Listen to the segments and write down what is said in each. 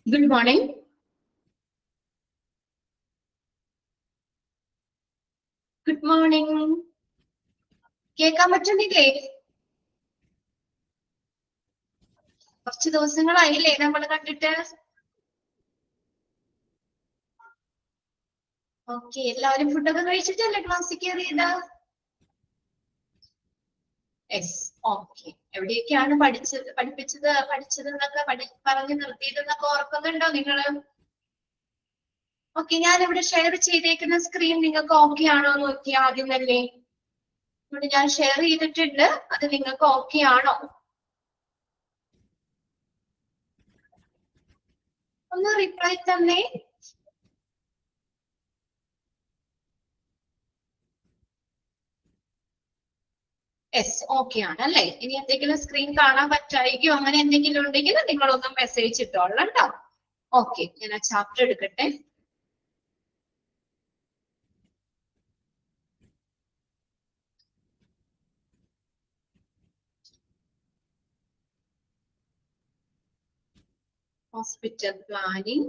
Good morning. Good morning. കേൾക്കാൻ പറ്റുന്നില്ലേ? കുറച്ച് ദിവസങ്ങളായില്ലേ നമ്മൾ കണ്ടിട്ട്? ഓക്കെ, എല്ലാവരും ഫുഡൊക്കെ കഴിച്ചിട്ടല്ലേ ക്ലാസ്സിൽ കയറിയത്? Yes, okay. എവിടെയൊക്കെയാണ് പഠിച്ചതെന്നൊക്കെ പറഞ്ഞു നിർത്തിയതെന്നൊക്കെ ഓർക്കുന്നുണ്ടോ നിങ്ങള്? ഓക്കെ, ഞാൻ ഇവിടെ ഷെയർ ചെയ്തേക്കുന്ന സ്ക്രീൻ നിങ്ങൾക്ക് ഓക്കെ ആണോ നോക്കി ആദ്യം തന്നെ. ഇവിടെ ഞാൻ ഷെയർ ചെയ്തിട്ടുണ്ട്, അത് നിങ്ങൾക്ക് ഓക്കെ ആണോ? ഒന്ന് റിപ്ലൈ തന്നെ. യെസ്, ഓക്കെ ആണ് അല്ലേ? ഇനി എന്തെങ്കിലും സ്ക്രീൻ കാണാൻ പറ്റായിരിക്കോ അങ്ങനെ എന്തെങ്കിലും ഉണ്ടെങ്കിൽ നിങ്ങളൊന്ന് മെസ്സേജ് ഇട്ടോളാം കേട്ടോ. ഓക്കെ, ഞാൻ ആ ചാപ്റ്റർ എടുക്കട്ടെ. Hospital planning.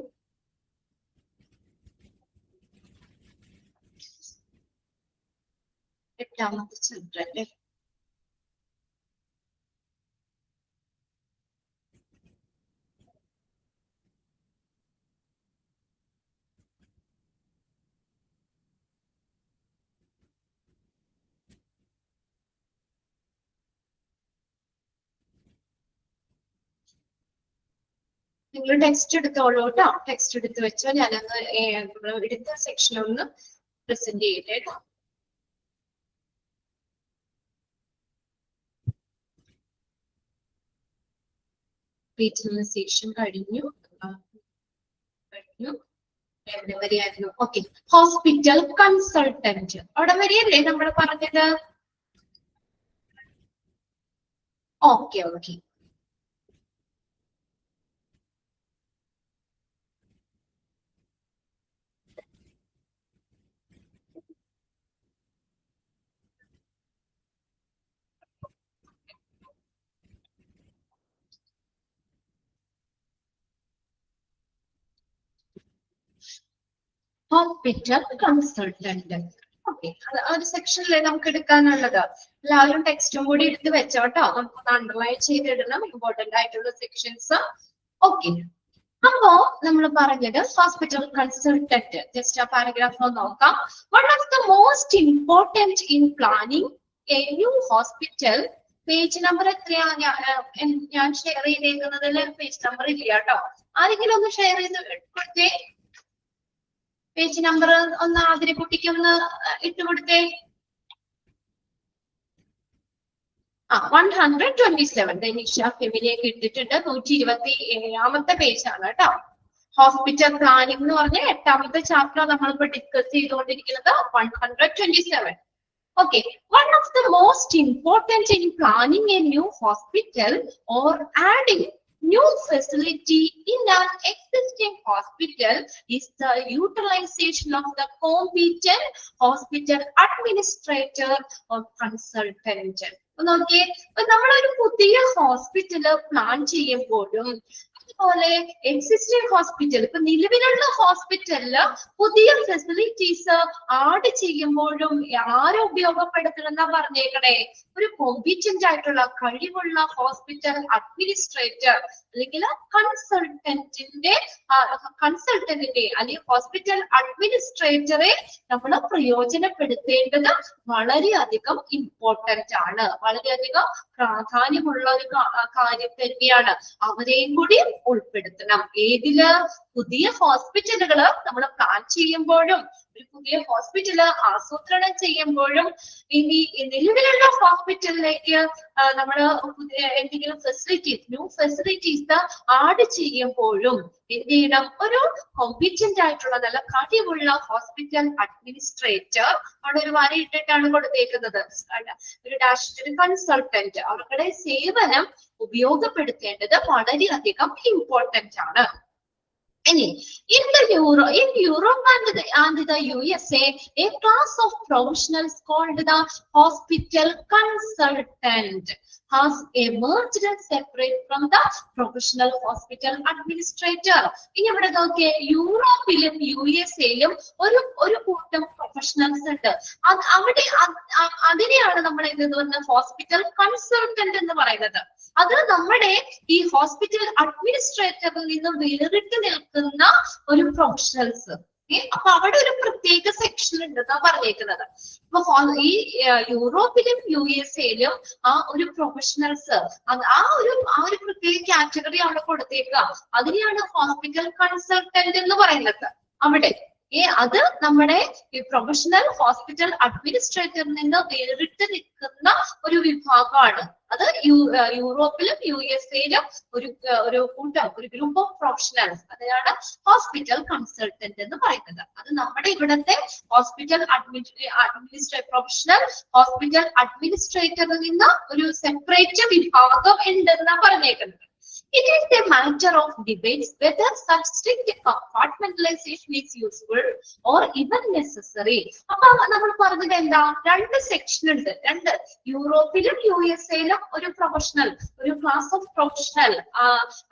എട്ടാമത്തെ ചാപ്റ്റർ അല്ലേ? നിങ്ങൾ ടെക്സ്റ്റ് എടുത്തോളൂ കേട്ടോ. ടെക്സ്റ്റ് എടുത്ത് വെച്ചോ. ഞാനൊന്ന് എടുത്ത സെക്ഷൻ ഒന്ന് പ്രസന്റ് ചെയ്യട്ടെ കേട്ടോ. റീജിയണലൈസേഷൻ കഴിഞ്ഞു. എവിടെ വരെയായിരുന്നു? ഓക്കെ, ഹോസ്പിറ്റൽ കൺസൾട്ടന്റ് അവിടെ വരെയല്ലേ നമ്മൾ പറഞ്ഞത്? Okay okay. Hospital consultant. Okay, ആ ഒരു സെക്ഷനിലെ നമുക്ക് എടുക്കാനുള്ളത്. എല്ലാവരും ടെക്സ്റ്റും കൂടി എടുത്ത് വെച്ചോട്ടോ. നമുക്ക് അണ്ടർലൈൻ ചെയ്തിടണം ഇമ്പോർട്ടന്റ് ആയിട്ടുള്ള സെക്ഷൻസ്. ഓക്കെ, അപ്പോ നമ്മൾ പറഞ്ഞത് ഹോസ്പിറ്റൽ കൺസൾട്ടന്റ്. ജസ്റ്റ് ആ പാരഗ്രാഫ് നോക്കാം. One of the most important in planning A new hospital. Page number എത്രയാ? ഞാൻ ഷെയർ ചെയ്തേക്കുന്നതിൽ പേജ് നമ്പർ ഇല്ല കേട്ടോ. ആരെങ്കിലും ഒന്ന് ഷെയർ ചെയ്ത് കൊടുത്തേ. പേജ് നമ്പർ ഒന്ന് ആതിരക്കുട്ടിക്ക് ഒന്ന് ഇട്ടുകൊടുത്തേ. 127 നിഷ ഫെമിലിയൊക്കെ ഇട്ടിട്ടുണ്ട്. 127ാമത്തെ പേജാണ് കേട്ടോ. ഹോസ്പിറ്റൽ പ്ലാനിംഗ് എന്ന് പറഞ്ഞ 8ാമത്തെ ചാപ്റ്റർ നമ്മളിപ്പോ ഡിസ്കസ് ചെയ്തുകൊണ്ടിരിക്കുന്നത്. 127. Okay, one of the most important in planning a new hospital or adding new facility in an existing hospital is the utilization of the competent hospital administrator or consultant. നോക്കിയേ, നമ്മളൊരു പുതിയ hospital plan ചെയ്യുമ്പോഴും അതുപോലെ existing hospital, ഇപ്പൊ നിലവിലുള്ള ഹോസ്പിറ്റലില് പുതിയ facilities add ചെയ്യുമ്പോഴും ആരെ ഉപയോഗപ്പെടുത്തണമെന്നാ പറഞ്ഞേക്കണേ? ഒരു കോമ്പീറ്റന്റ് ആയിട്ടുള്ള കഴിവുള്ള ഹോസ്പിറ്റൽ അഡ്മിനിസ്ട്രേറ്റർ അല്ലെങ്കിൽ കൺസൾട്ടന്റിന്റെ അല്ലെങ്കിൽ ഹോസ്പിറ്റൽ അഡ്മിനിസ്ട്രേറ്ററെ നമ്മൾ പ്രയോജനപ്പെടുത്തേണ്ടത് വളരെയധികം ഇമ്പോർട്ടന്റ് ആണ്. വളരെയധികം പ്രാധാന്യമുള്ള ഒരു കാര്യം തന്നെയാണ്. അവരെയും കൂടി ഉൾപ്പെടുത്തണം. ഏതില്? പുതിയ ഹോസ്പിറ്റലുകള് നമ്മൾ പ്ലാൻ ചെയ്യുമ്പോഴും ഒരു പുതിയ ഹോസ്പിറ്റല് ആസൂത്രണം ചെയ്യുമ്പോഴും ഇനി നിലവിലുള്ള ഹോസ്പിറ്റലിലേക്ക് നമ്മൾ എന്തെങ്കിലും ന്യൂ ഫെസിലിറ്റീസ് ആഡ് ചെയ്യുമ്പോഴും എന്ത് ചെയ്യണം? ഒരു കോമ്പീറ്റന്റ് ആയിട്ടുള്ള നല്ല കഴിവുള്ള ഹോസ്പിറ്റൽ അഡ്മിനിസ്ട്രേറ്റർ അവിടെ ഒരു വര ഇട്ടിട്ടാണ് കൊടുത്തേക്കുന്നത്. ഒരു ഡാഷ് കൺസൾട്ടന്റ് അവരുടെ സേവനം ഉപയോഗപ്പെടുത്തേണ്ടത് വളരെയധികം ഇമ്പോർട്ടന്റ് ആണ്. In Europe and the USA, a class of professionals called the hospital consultant. has emerged separate from the professional hospital administrator. ഇനി ഇവിടെ നോക്കിയേ, യൂറോപ്പിലും USA-ലും ഒരു കൂട്ടം പ്രൊഫഷണൽസ് ഉണ്ട്. അവിടെ അതിനെയാണ് നമ്മൾ എന്തെന്ന് പറഞ്ഞ ഹോസ്പിറ്റൽ കൺസൾട്ടന്റ് എന്ന് പറയുന്നത്. അത് നമ്മുടെ ഈ ഹോസ്പിറ്റൽ അഡ്മിനിസ്ട്രേറ്ററിൽ നിന്ന് വേറിട്ട് നിൽക്കുന്ന ഒരു പ്രൊഫഷണൽസ്. അപ്പൊ അവിടെ ഒരു പ്രത്യേക സെക്ഷൻ ഉണ്ടെന്നാ പറഞ്ഞേക്കുന്നത്. അപ്പൊ ഈ യൂറോപ്പിലും USA-ലും ആ ഒരു പ്രൊഫഷണൽസ് ആ ഒരു പ്രത്യേക കാറ്റഗറി അവിടെ കൊടുത്തേക്കുക. അതിനെയാണ് ഹോസ്പിറ്റൽ കൺസൾട്ടന്റ് എന്ന് പറയുന്നത് അവിടെ. അത് നമ്മുടെ ഈ പ്രൊഫഷണൽ ഹോസ്പിറ്റൽ അഡ്മിനിസ്ട്രേറ്ററിൽ നിന്ന് വേറിട്ട് നിൽക്കുന്ന ഒരു വിഭാഗമാണ്. അത് യൂറോപ്പിലും USA-ലും ഒരു കൂട്ടം, ഒരു ഗ്രൂപ്പ് ഓഫ് പ്രൊഫഷണൽസ്, അതിനാണ് ഹോസ്പിറ്റൽ കൺസൾട്ടന്റ് എന്ന് പറയുന്നത്. അത് നമ്മുടെ ഇവിടുത്തെ ഹോസ്പിറ്റൽ പ്രൊഫഷണൽ ഹോസ്പിറ്റൽ അഡ്മിനിസ്ട്രേറ്ററിൽ നിന്ന് ഒരു സെപ്പറേറ്റ് വിഭാഗം ഉണ്ടെന്നാണ് പറഞ്ഞേക്കുന്നത്. It is a matter of debate whether such strict compartmentalization is useful or even necessary. അപ്പൊ നമ്മൾ പറഞ്ഞത് എന്താ, രണ്ട് സെക്ഷൻ ഉണ്ട്. യൂറോപ്പിലും USA-ലും ഒരു പ്രൊഫഷണൽ, ഒരു ക്ലാസ് ഓഫ് പ്രൊഫഷണൽ,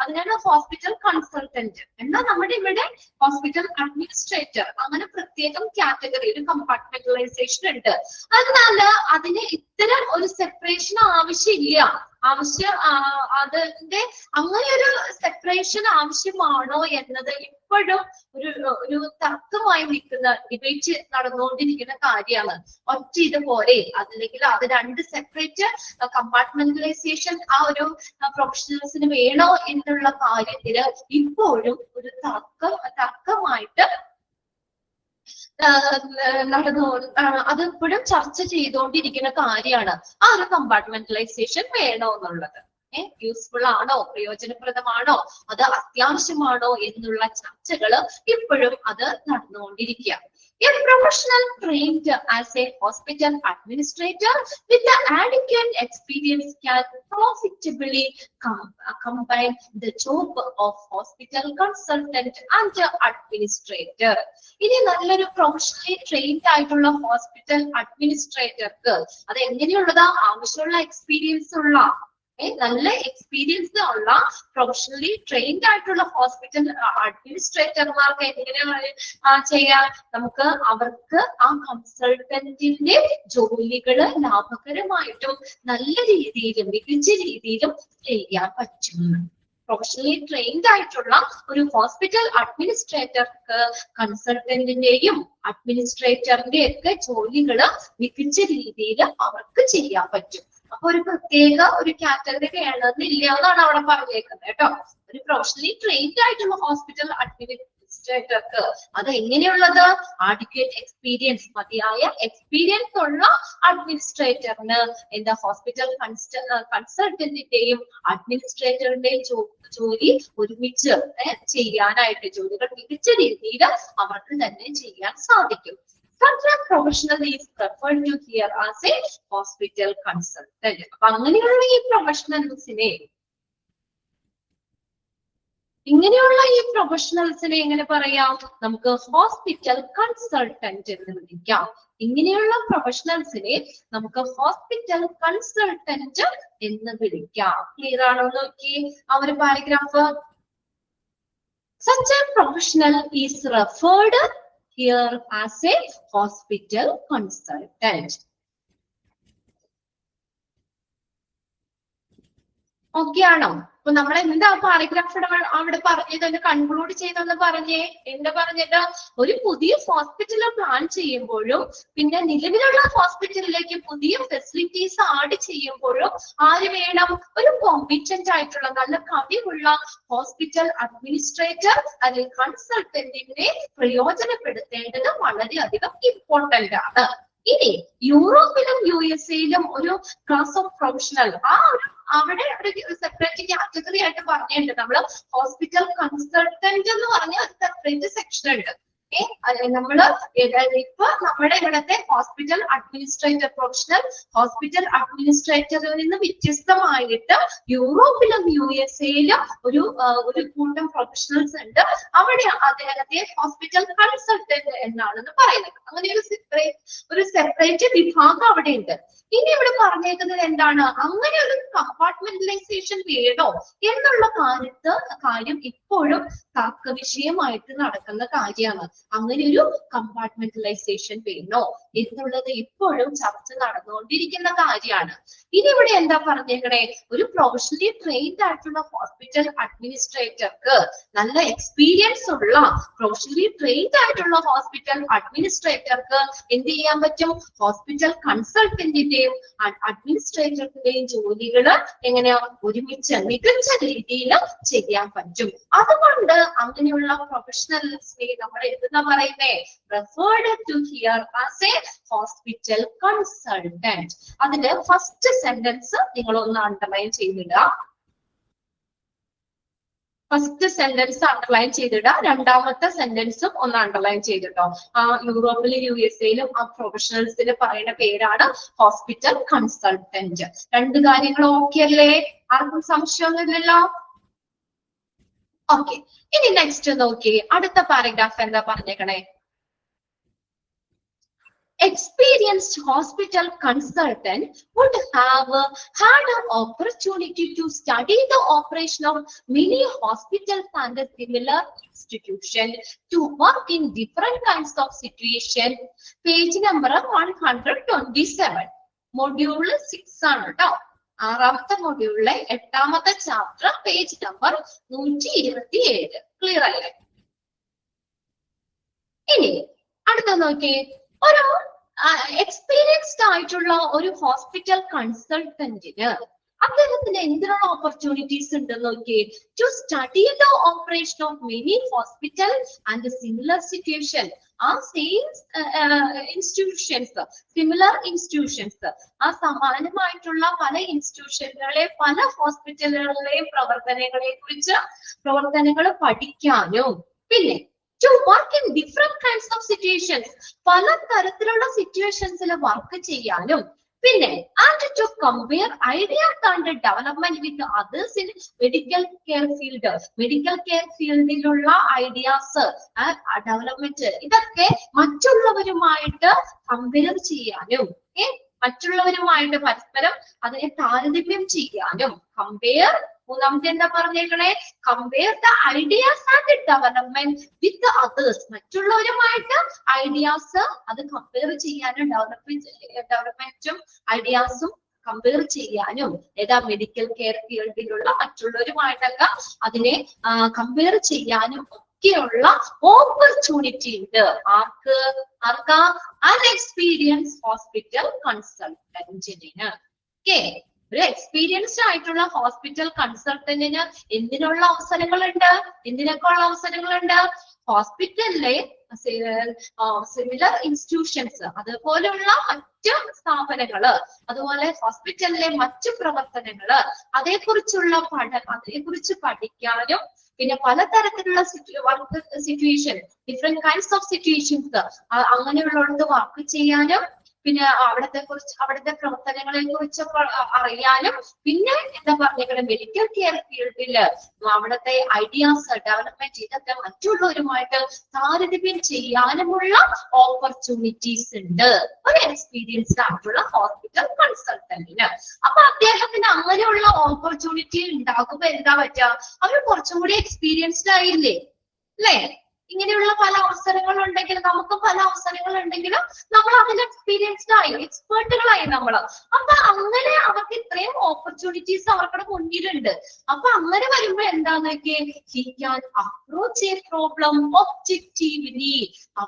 അതിനാണ് ഹോസ്പിറ്റൽ കൺസൾട്ടന്റ്. എന്നാൽ നമ്മുടെ ഇവിടെ ഹോസ്പിറ്റൽ അഡ്മിനിസ്ട്രേറ്റർ, അങ്ങനെ പ്രത്യേകം കാറ്റഗറി, ഒരു കമ്പാർട്ട്മെന്റലൈസേഷൻ ഉണ്ട്. അതിനാൽ അതിന് ഇത്തരം ഒരു സെപ്പറേഷൻ ആവശ്യമില്ല. അതിന്റെ അങ്ങനെ ഒരു സെപ്പറേഷൻ ആവശ്യമാണോ എന്നത് ഇപ്പോഴും ഒരു തർക്കമായി നിൽക്കുന്ന, ഡിബേറ്റ് നടന്നുകൊണ്ടിരിക്കുന്ന കാര്യമാണ്. ഒറ്റ ഇതുപോലെ അല്ലെങ്കിൽ അത് രണ്ട് സെപ്പറേറ്റ് കമ്പാർട്ട്മെന്റലൈസേഷൻ ആ ഒരു പ്രൊഫഷണൽസിന് വേണോ എന്നുള്ള കാര്യത്തില് ഇപ്പോഴും ഒരു തർക്കമായിട്ട് അത് ഇപ്പോഴും ചർച്ച ചെയ്തുകൊണ്ടിരിക്കുന്ന കാര്യമാണ്. ആ ഒരു കമ്പാർട്ട്മെന്റലൈസേഷൻ വേണോ എന്നുള്ളത്, യൂസ്ഫുൾ ആണോ, പ്രയോജനപ്രദമാണോ, അത് അത്യാവശ്യമാണോ എന്നുള്ള ചർച്ചകൾ ഇപ്പോഴും അത് നടന്നുകൊണ്ടിരിക്കുക. A professional trained as a hospital administrator with the adequate experience can profitably combine the job of hospital consultant and administrator. ഇനി നല്ലൊരു പ്രൊഫഷണലി ട്രെയിൻഡ് ആയിട്ടുള്ള ഹോസ്പിറ്റൽ അഡ്മിനിസ്ട്രേറ്റർക്ക് അത് എങ്ങനെയുള്ളതാ, ആവശ്യമുള്ള എക്സ്പീരിയൻസ് ഉള്ള, നല്ല എക്സ്പീരിയൻസ് ഉള്ള പ്രൊഫഷണലി ട്രെയിൻഡ് ആയിട്ടുള്ള ഹോസ്പിറ്റൽ അഡ്മിനിസ്ട്രേറ്റർമാർക്ക് എങ്ങനെയാണ് ചെയ്യാൻ, നമുക്ക് അവർക്ക് ആ കൺസൾട്ടന്റിന്റെ ജോലികള് ലാഭകരമായിട്ടും നല്ല രീതിയിലും മികച്ച രീതിയിലും ചെയ്യാൻ പറ്റും. പ്രൊഫഷണലി ട്രെയിൻഡ് ആയിട്ടുള്ള ഒരു ഹോസ്പിറ്റൽ അഡ്മിനിസ്ട്രേറ്റർക്ക് കൺസൾട്ടന്റിന്റെയും അഡ്മിനിസ്ട്രേറ്ററിന്റെ ഒക്കെ ജോലികള് മികച്ച രീതിയിൽ അവർക്ക് ചെയ്യാൻ പറ്റും. അപ്പൊ ഒരു പ്രത്യേക ഒരു കാറ്റഗറി വേണമെന്നില്ല എന്നാണ് അവിടെ പറഞ്ഞേക്കുന്നത് കേട്ടോ. ഒരു പ്രൊഫഷണലി ട്രെയിൻഡ് ആയിട്ടുള്ള ഹോസ്പിറ്റൽ അഡ്മിനിസ്ട്രേറ്റർക്ക് അത് എങ്ങനെയുള്ളത്, ആഡിക്വേറ്റ് എക്സ്പീരിയൻസ്, മതിയായ എക്സ്പീരിയൻസ് ഉള്ള അഡ്മിനിസ്ട്രേറ്ററിന് എന്താ ഹോസ്പിറ്റൽ കൺസൾട്ടന്റിന്റെയും അഡ്മിനിസ്ട്രേറ്ററിന്റെയും ജോലി ഒരുമിച്ച് ചെയ്യാനായിട്ട്, ജോലികൾ മികച്ച രീതിയിൽ അവർക്ക് തന്നെ ചെയ്യാൻ സാധിക്കും. Such a professional is referred to here as a hospital consultant. അപ്പൊ അങ്ങനെയുള്ള ഈ പ്രൊഫഷണൽസിനെ എങ്ങനെ പറയാം, നമുക്ക് ഹോസ്പിറ്റൽ കൺസൾട്ടന്റ് എന്ന് വിളിക്കാം. ഇങ്ങനെയുള്ള പ്രൊഫഷണൽസിനെ നമുക്ക് ഹോസ്പിറ്റൽ കൺസൾട്ടന്റ് എന്ന് വിളിക്കാം. ക്ലിയർ ആണോ നോക്കി ആ ഒരു paragraph. Such a professional is referred here as a hospital consultant. Okay ആണോ? അപ്പൊ നമ്മൾ എന്താ പാരഗ്രാഫ് അവിടെ പറഞ്ഞത്, കൺക്ലൂഡ് ചെയ്തെന്ന് എന്താ പറഞ്ഞത്, ഒരു പുതിയ ഹോസ്പിറ്റൽ പ്ലാൻ ചെയ്യുമ്പോഴും പിന്നെ നിലവിലുള്ള ഹോസ്പിറ്റലിലേക്ക് പുതിയ ഫെസിലിറ്റീസ് ആഡ് ചെയ്യുമ്പോഴും ആര് വേണം, ഒരു കോമ്പിറ്റന്റ് ആയിട്ടുള്ള നല്ല കഴിവുള്ള ഹോസ്പിറ്റൽ അഡ്മിനിസ്ട്രേറ്റർ അല്ലെങ്കിൽ കൺസൾട്ടന്റിനെ പ്രയോജനപ്പെടുത്തേണ്ടത് വളരെയധികം ഇമ്പോർട്ടന്റ് ആണ്. ഇനി യൂറോപ്പിലും USA-ലും ഒരു ക്ലാസ് ഓഫ് പ്രൊഫഷണൽ, അവിടെ ഒരു സെപ്പറേറ്റ് കാറ്റഗറി ആയിട്ട് പറഞ്ഞിട്ടുണ്ട്. നമ്മള് ഹോസ്പിറ്റൽ കൺസൾട്ടന്റ് എന്ന് പറഞ്ഞ ഒരു സെപ്പറേറ്റ് സെക്ഷൻ ഉണ്ട്. നമ്മള് ഇപ്പൊ നമ്മുടെ ഇവിടുത്തെ ഹോസ്പിറ്റൽ അഡ്മിനിസ്ട്രേറ്റർ പ്രൊഫഷണൽ ഹോസ്പിറ്റൽ അഡ്മിനിസ്ട്രേറ്ററിൽ നിന്ന് വ്യത്യസ്തമായിട്ട് യൂറോപ്പിലും USA-ലും ഒരു കൂട്ടം പ്രൊഫഷണൽസ് ഉണ്ട്. അവിടെ അദ്ദേഹത്തെ ഹോസ്പിറ്റൽ കൺസൾട്ടന്റ് എന്നാണെന്ന് പറയുന്നത്. അങ്ങനെ ഒരു സെപ്പറേറ്റ് വിഭാഗം അവിടെ ഉണ്ട്. ഇനി ഇവിടെ പറഞ്ഞേക്കുന്നത് എന്താണ്, അങ്ങനെ ഒരു കമ്പാർട്ട്മെന്റലൈസേഷൻ വേണോ എന്നുള്ള കാര്യം ഇപ്പോഴും തർക്ക വിഷയമായിട്ട് നടക്കുന്ന കാര്യമാണ്. അങ്ങനെ ഒരു കമ്പാർട്ട്മെന്റലൈസേഷൻ വേണോ എന്നുള്ളത് ഇപ്പോഴും ചർച്ച നടന്നുകൊണ്ടിരിക്കുന്ന കാര്യമാണ്. ഇനി ഇവിടെ എന്താ പറഞ്ഞേക്കണേ, ഒരു പ്രൊഫഷണലി ട്രെയിൻഡ് ആയിട്ടുള്ള ഹോസ്പിറ്റൽ അഡ്മിനിസ്ട്രേറ്റർക്ക്, നല്ല എക്സ്പീരിയൻസ് ഉള്ള പ്രൊഫഷണലി ട്രെയിൻഡ് ആയിട്ടുള്ള ഹോസ്പിറ്റൽ അഡ്മിനിസ്ട്രേറ്റർക്ക് എന്ത് ചെയ്യാൻ പറ്റും, ഹോസ്പിറ്റൽ കൺസൾട്ടന്റിന്റെയും അഡ്മിനിസ്ട്രേറ്ററിന്റെയും ജോലികൾ എങ്ങനെയാ ഒരുമിച്ച് മികച്ച രീതിയിൽ ചെയ്യാൻ പറ്റും. അതുകൊണ്ട് അങ്ങനെയുള്ള പ്രൊഫഷണൽസിനെ നമ്മൾ എന്തെന്നാ പറയുന്നേ, referred to here as a hospital consultant. അതിന്റെ ഫസ്റ്റ് സെന്റൻസ് നിങ്ങൾ ഒന്ന് അണ്ടർലൈൻ ചെയ്തിടുക. ഫസ്റ്റ് സെന്റൻസ് അണ്ടർലൈൻ ചെയ്തിടുക. രണ്ടാമത്തെ സെന്റൻസും ഒന്ന് അണ്ടർലൈൻ ചെയ്തിട്ടോ. യൂറോപ്പിലും USA-ലും ആ പ്രൊഫഷണൽസിന് പറയുന്ന പേരാണ് ഹോസ്പിറ്റൽ കൺസൾട്ടന്റ്. രണ്ട് കാര്യങ്ങൾ ഓക്കെ അല്ലേ? ആർക്കും സംശയമൊന്നുമില്ലല്ലോ? ഓക്കെ. ഇനി നെക്സ്റ്റ് നോക്കി, അടുത്ത പാരഗ്രാഫ് എന്താ പറഞ്ഞേക്കണേ, experienced hospital consultant would have had an opportunity to study the operation of many hospitals and a similar institution, to work in different kinds of situation. Page number 127, module 6 ആണ് കേട്ടോ. ആറാമത്തെ മൊഡ്യൂളിലെ 8ാമത്തെ chapter, page number 127. Clear അല്ലേ? ഇനി അടുത്ത നോക്കി, ഒരു experienced ആയിട്ടുള്ള ഒരു ഹോസ്പിറ്റൽ കൺസൾട്ടന്റിന് അദ്ദേഹത്തിന് എന്തിനുള്ള ഓപ്പർച്യൂണിറ്റീസ് ഉണ്ടെന്ന് നോക്കി, to study the operation of many hospital and similar situation. ആ സെയിം ഇൻസ്റ്റിറ്റ്യൂഷൻസ്, സിമിലർ ഇൻസ്റ്റിറ്റ്യൂഷൻസ്, ആ സമാനമായിട്ടുള്ള പല ഇൻസ്റ്റിറ്റ്യൂഷനുകളെ, പല ഹോസ്പിറ്റലുകളിലെയും പ്രവർത്തനങ്ങൾ പഠിക്കാനും, പിന്നെ to work in different kinds of situations, പല തരത്തിലുള്ള സിറ്റുവേഷൻസിൽ വർക്ക് ചെയ്യാനും, പിന്നെ and to compare ideas and development with others in medical care field. Medical care ഫീൽഡിലുള്ള ഐഡിയാസ്, ഡെവലപ്മെന്റ്, ഇതൊക്കെ മറ്റുള്ളവരുമായിട്ട് കമ്പയർ ചെയ്യാനും, മറ്റുള്ളവരുമായിട്ട് പരസ്പരം അതിനെ താരതമ്യം ചെയ്യാനും. കമ്പയർ, മൂന്നാമത്തെ എന്താ പറഞ്ഞേക്കണേ, compare the ideas and development with others. മറ്റുള്ളവരുമായിട്ട് ഐഡിയാസ് അത് കമ്പയർ ചെയ്യാനും, ഡെവലപ്മെന്റും ഐഡിയാസും കമ്പയർ ചെയ്യാനും, ഏതാ മെഡിക്കൽ കെയർ ഫീൽഡിലുള്ള മറ്റുള്ളവരുമായിട്ടൊക്കെ അതിനെ കമ്പയർ ചെയ്യാനും ഒക്കെയുള്ള ഓപ്പർച്യൂണിറ്റി ഉണ്ട്. ആർക്കാ? അൺഎക്സ്പീരിയൻസ്ഡ് ഹോസ്പിറ്റൽ കൺസൾട്ടന്റിന്. ഒരു എക്സ്പീരിയൻസ്ഡ് ആയിട്ടുള്ള ഹോസ്പിറ്റൽ കൺസൾട്ടന്റിന് എന്തിനുള്ള അവസരങ്ങളുണ്ട്? എന്തിനൊക്കെ ഉള്ള അവസരങ്ങളുണ്ട്? ഹോസ്പിറ്റലിലെ സിമിലർ ഇൻസ്റ്റിറ്റ്യൂഷൻസ്, അതുപോലെയുള്ള മറ്റ് സ്ഥാപനങ്ങള്, അതുപോലെ ഹോസ്പിറ്റലിലെ മറ്റു പ്രവർത്തനങ്ങള്, അതേക്കുറിച്ച് പഠിക്കാനും, പിന്നെ പലതരത്തിലുള്ള work situation, different kinds of situations, അങ്ങനെയുള്ളവർക്ക് വർക്ക് ചെയ്യാനും, പിന്നെ അവിടുത്തെ പ്രവർത്തനങ്ങളെ കുറിച്ച് അറിയാനും, പിന്നെ എന്താ പറഞ്ഞേക്കണം, മെഡിക്കൽ കെയർ ഫീൽഡില് അവിടുത്തെ ഐഡിയാസ്, ഡെവലപ്മെന്റ്, ഇതൊക്കെ മറ്റുള്ളവരുമായിട്ട് താരതമ്യം ചെയ്യാനുമുള്ള ഓപ്പർച്യൂണിറ്റീസ് ഉണ്ട് ഒരു എക്സ്പീരിയൻസ്ഡ് ആയിട്ടുള്ള ഹോസ്പിറ്റൽ കൺസൾട്ടന്റിന്. അപ്പൊ അദ്ദേഹത്തിന് അങ്ങനെയുള്ള ഓപ്പർച്യൂണിറ്റി ഉണ്ടാകുമ്പോ എന്താ പറ്റുക, അവർ കുറച്ചും കൂടി എക്സ്പീരിയൻസ്ഡ് ആയില്ലേ, അല്ലേ? ഇങ്ങനെയുള്ള പല അവസരങ്ങൾ ഉണ്ടെങ്കിൽ, നമുക്ക് പല അവസരങ്ങൾ ഉണ്ടെങ്കിലും നമ്മൾ അതിൽ എക്സ്പീരിയൻസ്ഡ് ആയി, എക്സ്പേർട്ടുകളായി നമ്മൾ. അപ്പൊ അങ്ങനെ അവർക്ക് ഇത്രയും ഓപ്പർച്യൂണിറ്റീസ് അവരുടെ മുന്നിലുണ്ട്. അപ്പൊ അങ്ങനെ വരുമ്പോ എന്താന്നൊക്കെ, he can approach a problem objectively.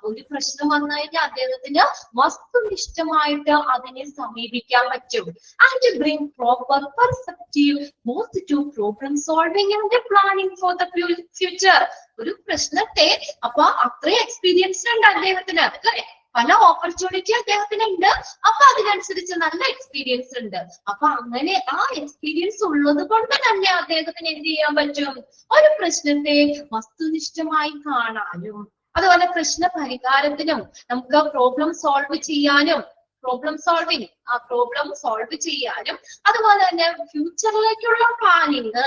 ഒരു പ്രശ്നം വന്നു കഴിഞ്ഞാൽ അദ്ദേഹത്തിന് വസ്തുനിഷ്ഠമായിട്ട് അതിനെ സമീപിക്കാൻ പറ്റും. And bring proper perspective both to problem solving and planning for the future. ഒരു പ്രശ്നത്തെ, അപ്പൊ അത്രയും എക്സ്പീരിയൻസ് ഉണ്ട് അദ്ദേഹത്തിന്, അല്ലെ? പല ഓപ്പർച്യൂണിറ്റി അദ്ദേഹത്തിന് ഉണ്ട്. അപ്പൊ അതിനനുസരിച്ച് നല്ല എക്സ്പീരിയൻസ് ഉണ്ട്. അപ്പൊ അങ്ങനെ ആ എക്സ്പീരിയൻസ് ഉള്ളത് കൊണ്ട് തന്നെ അദ്ദേഹത്തിന് എന്ത് ചെയ്യാൻ പറ്റും, ഒരു പ്രശ്നത്തെ വസ്തുനിഷ്ഠമായി കാണാനും, അതുപോലെ പ്രശ്ന പരിഹാരത്തിനും നമുക്ക് പ്രോബ്ലം സോൾവ് ചെയ്യാനും പ്രോബ്ലം സോൾവ് ചെയ്യാനും അതുപോലെ തന്നെ ഫ്യൂച്ചറിലേക്കുള്ള പ്ലാനിങ്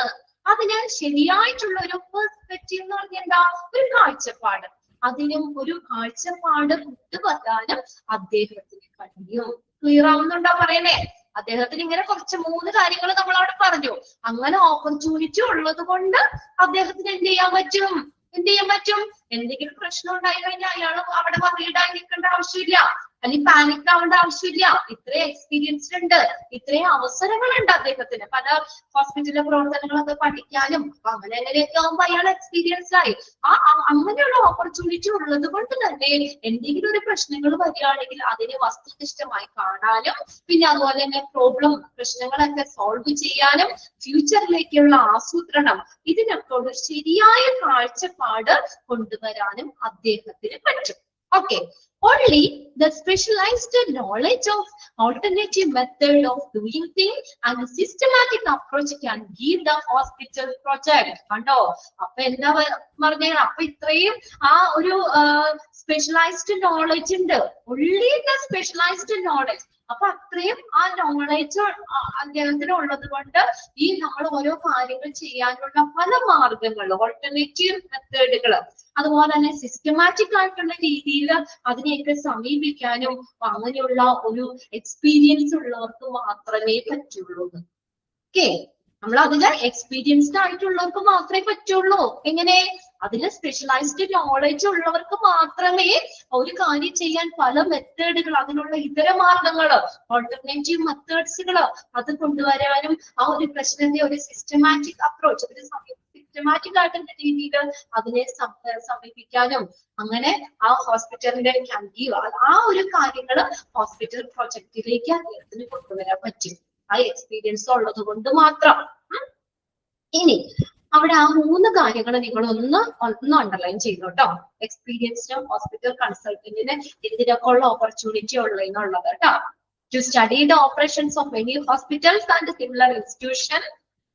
അതിന് ശരിയായിട്ടുള്ള ഒരു പെർസ്പെക്റ്റീവ് എന്ന് പറഞ്ഞാൽ എന്താ ഒരു കാഴ്ചപ്പാട് അതിനും ഒരു കാഴ്ചപ്പാട് കൊണ്ടുവരാനും അദ്ദേഹത്തിന് കഴിയും. ക്ലിയർ ആവുന്നുണ്ടോ പറയണേ? അദ്ദേഹത്തിന് ഇങ്ങനെ കുറച്ച് 3 കാര്യങ്ങൾ നമ്മൾ അവിടെ പറഞ്ഞു. അങ്ങനെ ഓപ്പർച്യൂണിറ്റി ഉള്ളത് കൊണ്ട് അദ്ദേഹത്തിന് എന്ത് ചെയ്യാൻ പറ്റും? എന്തെങ്കിലും പ്രശ്നം ഉണ്ടായി കഴിഞ്ഞാൽ അയാൾ അവിടെ വറിയിടാൻ നിൽക്കേണ്ട ആവശ്യമില്ല, അല്ലെങ്കിൽ പാനിക് ആവേണ്ട ആവശ്യമില്ല. ഇത്രയും എക്സ്പീരിയൻസ്ഡ് ഉണ്ട്, ഇത്രയും അവസരങ്ങളുണ്ട് അദ്ദേഹത്തിന് പല ഹോസ്പിറ്റലിലെ പ്രവർത്തനങ്ങളൊക്കെ പഠിക്കാനും. അപ്പൊ അങ്ങനെയൊക്കെ ആകുമ്പോ അയാൾ എക്സ്പീരിയൻസ് ആയി. അങ്ങനെയുള്ള ഓപ്പർച്യൂണിറ്റി ഉള്ളത് കൊണ്ട് തന്നെ എന്തെങ്കിലും ഒരു പ്രശ്നങ്ങൾ വരികയാണെങ്കിൽ അതിനെ വസ്തുനിഷ്ഠമായി കാണാനും പിന്നെ അതുപോലെ തന്നെ പ്രശ്നങ്ങളൊക്കെ സോൾവ് ചെയ്യാനും ഫ്യൂച്ചറിലേക്കുള്ള ആസൂത്രണം ഇതിനൊക്കെ ഒരു ശരിയായ കാഴ്ചപ്പാട് കൊണ്ടുവരാനും അദ്ദേഹത്തിന് പറ്റും. Okay. Only the specialized knowledge of alternative method of doing things and systematic approach can give the hospital project. കണ്ടോ? അപ്പൊ എന്താ പറഞ്ഞ അപ്പൊ ഇത്രയും ഒരു സ്പെഷ്യലൈസ്ഡ് നോളജ് ഉണ്ട്. only the specialized knowledge. അപ്പൊ അത്രയും നോളജ് അദ്ദേഹത്തിന് ഉള്ളത് കൊണ്ട് ഈ നമ്മൾ ഓരോ കാര്യങ്ങൾ ചെയ്യാനുള്ള പല മാർഗങ്ങൾ ഓൾട്ടർനേറ്റീവ് മെത്തേഡുകൾ അതുപോലെ തന്നെ സിസ്റ്റമാറ്റിക് ആയിട്ടുള്ള രീതിയിൽ അതിനെയൊക്കെ സമീപിക്കാനും അങ്ങനെയുള്ള ഒരു എക്സ്പീരിയൻസ് ഉള്ളവർക്ക് മാത്രമേ പറ്റുള്ളൂ. ഓക്കെ, നമ്മൾ അതിന് എക്സ്പീരിയൻസ്ഡ് ആയിട്ടുള്ളവർക്ക് മാത്രമേ പറ്റുള്ളൂ. എങ്ങനെ? അതിന് സ്പെഷ്യലൈസ്ഡ് നോളജ് ഉള്ളവർക്ക് മാത്രമേ ഒരു കാര്യം ചെയ്യാൻ പല മെത്തേഡുകൾ അതിനുള്ള ഇതര മാർഗങ്ങൾ ഓൾട്ടർനേറ്റീവ് മെത്തേഡ്സുകൾ അത് കൊണ്ടുവരാനും ആ ഒരു പ്രശ്നത്തെ ഒരു സിസ്റ്റമാറ്റിക് അപ്രോച്ച് സിസ്റ്റമാറ്റിക് ആയിട്ടുള്ള രീതിയിൽ അതിനെ സമീപിക്കാനും അങ്ങനെ ആ ഹോസ്പിറ്റലിന്റെ ആ ഒരു കാര്യങ്ങൾ ഹോസ്പിറ്റൽ പ്രൊജക്റ്റിലേക്ക് അദ്ദേഹത്തിന് കൊണ്ടുവരാൻ പറ്റും. ആ എക്സ്പീരിയൻസ് ഉള്ളത് കൊണ്ട് മാത്രം. ഇനി അവിടെ ആ 3 കാര്യങ്ങൾ നിങ്ങൾ ഒന്ന് അണ്ടർലൈൻ ചെയ്തു കേട്ടോ. എക്സ്പീരിയൻസ്ഡ് ഹോസ്പിറ്റൽ കൺസൾട്ടന്റിന് എന്തിനൊക്കെ ഉള്ള ഓപ്പർച്യൂണിറ്റി ഉള്ളതെന്നുള്ളത് കേട്ടോ. To study the operations of many hospitals and similar institution,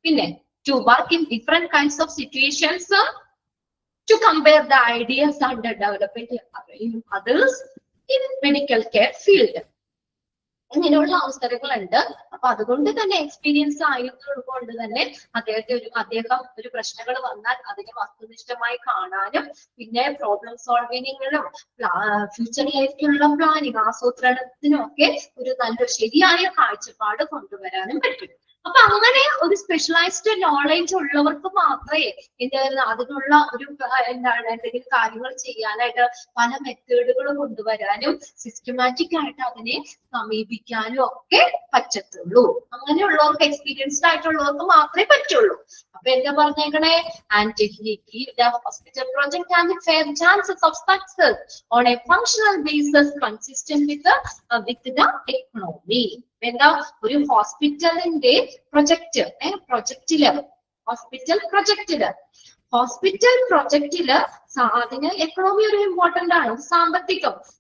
പിന്നെ to work in different kinds of situations, to compare the ideas and development in others in medical care field. ഇങ്ങനെയുള്ള അവസരങ്ങളുണ്ട്. അപ്പൊ അതുകൊണ്ട് തന്നെ എക്സ്പീരിയൻസ് ആയതുകൊണ്ട് തന്നെ അദ്ദേഹം ഒരു പ്രശ്നങ്ങൾ വന്നാൽ അതിനെ വസ്തുനിഷ്ഠമായി കാണാനും പിന്നെ പ്രോബ്ലം സോൾവിങ്ങിനും ഫ്യൂച്ചറിലേക്കുള്ള പ്ലാനിങ് ആസൂത്രണത്തിനും ഒക്കെ ഒരു നല്ല ശരിയായ കാഴ്ചപ്പാട് കൊണ്ടുവരാനും പറ്റും. അപ്പൊ അങ്ങനെ ഒരു സ്പെഷ്യലൈസ്ഡ് നോളജ് ഉള്ളവർക്ക് മാത്രമേ അതിനുള്ള ഒരു എന്തെങ്കിലും കാര്യങ്ങൾ ചെയ്യാനായിട്ട് പല മെത്തേഡുകൾ കൊണ്ടുവരാനും സിസ്റ്റമാറ്റിക് ആയിട്ട് അതിനെ സമീപിക്കാനും ഒക്കെ പറ്റത്തുള്ളൂ. അങ്ങനെയുള്ളവർക്ക് എക്സ്പീരിയൻസ്ഡ് ആയിട്ടുള്ളവർക്ക് മാത്രമേ പറ്റുള്ളൂ. അപ്പൊ എന്താ പറഞ്ഞേക്കണേ? And the hospital project and fair chances of success on a functional basis consistent with the economy. എന്താ ഒരു ഹോസ്പിറ്റലിന്റെ ഹോസ്പിറ്റൽ പ്രൊജക്റ്റില് അതിന് എക്കണോമി ഒരു ഇമ്പോർട്ടന്റ് ആണ്.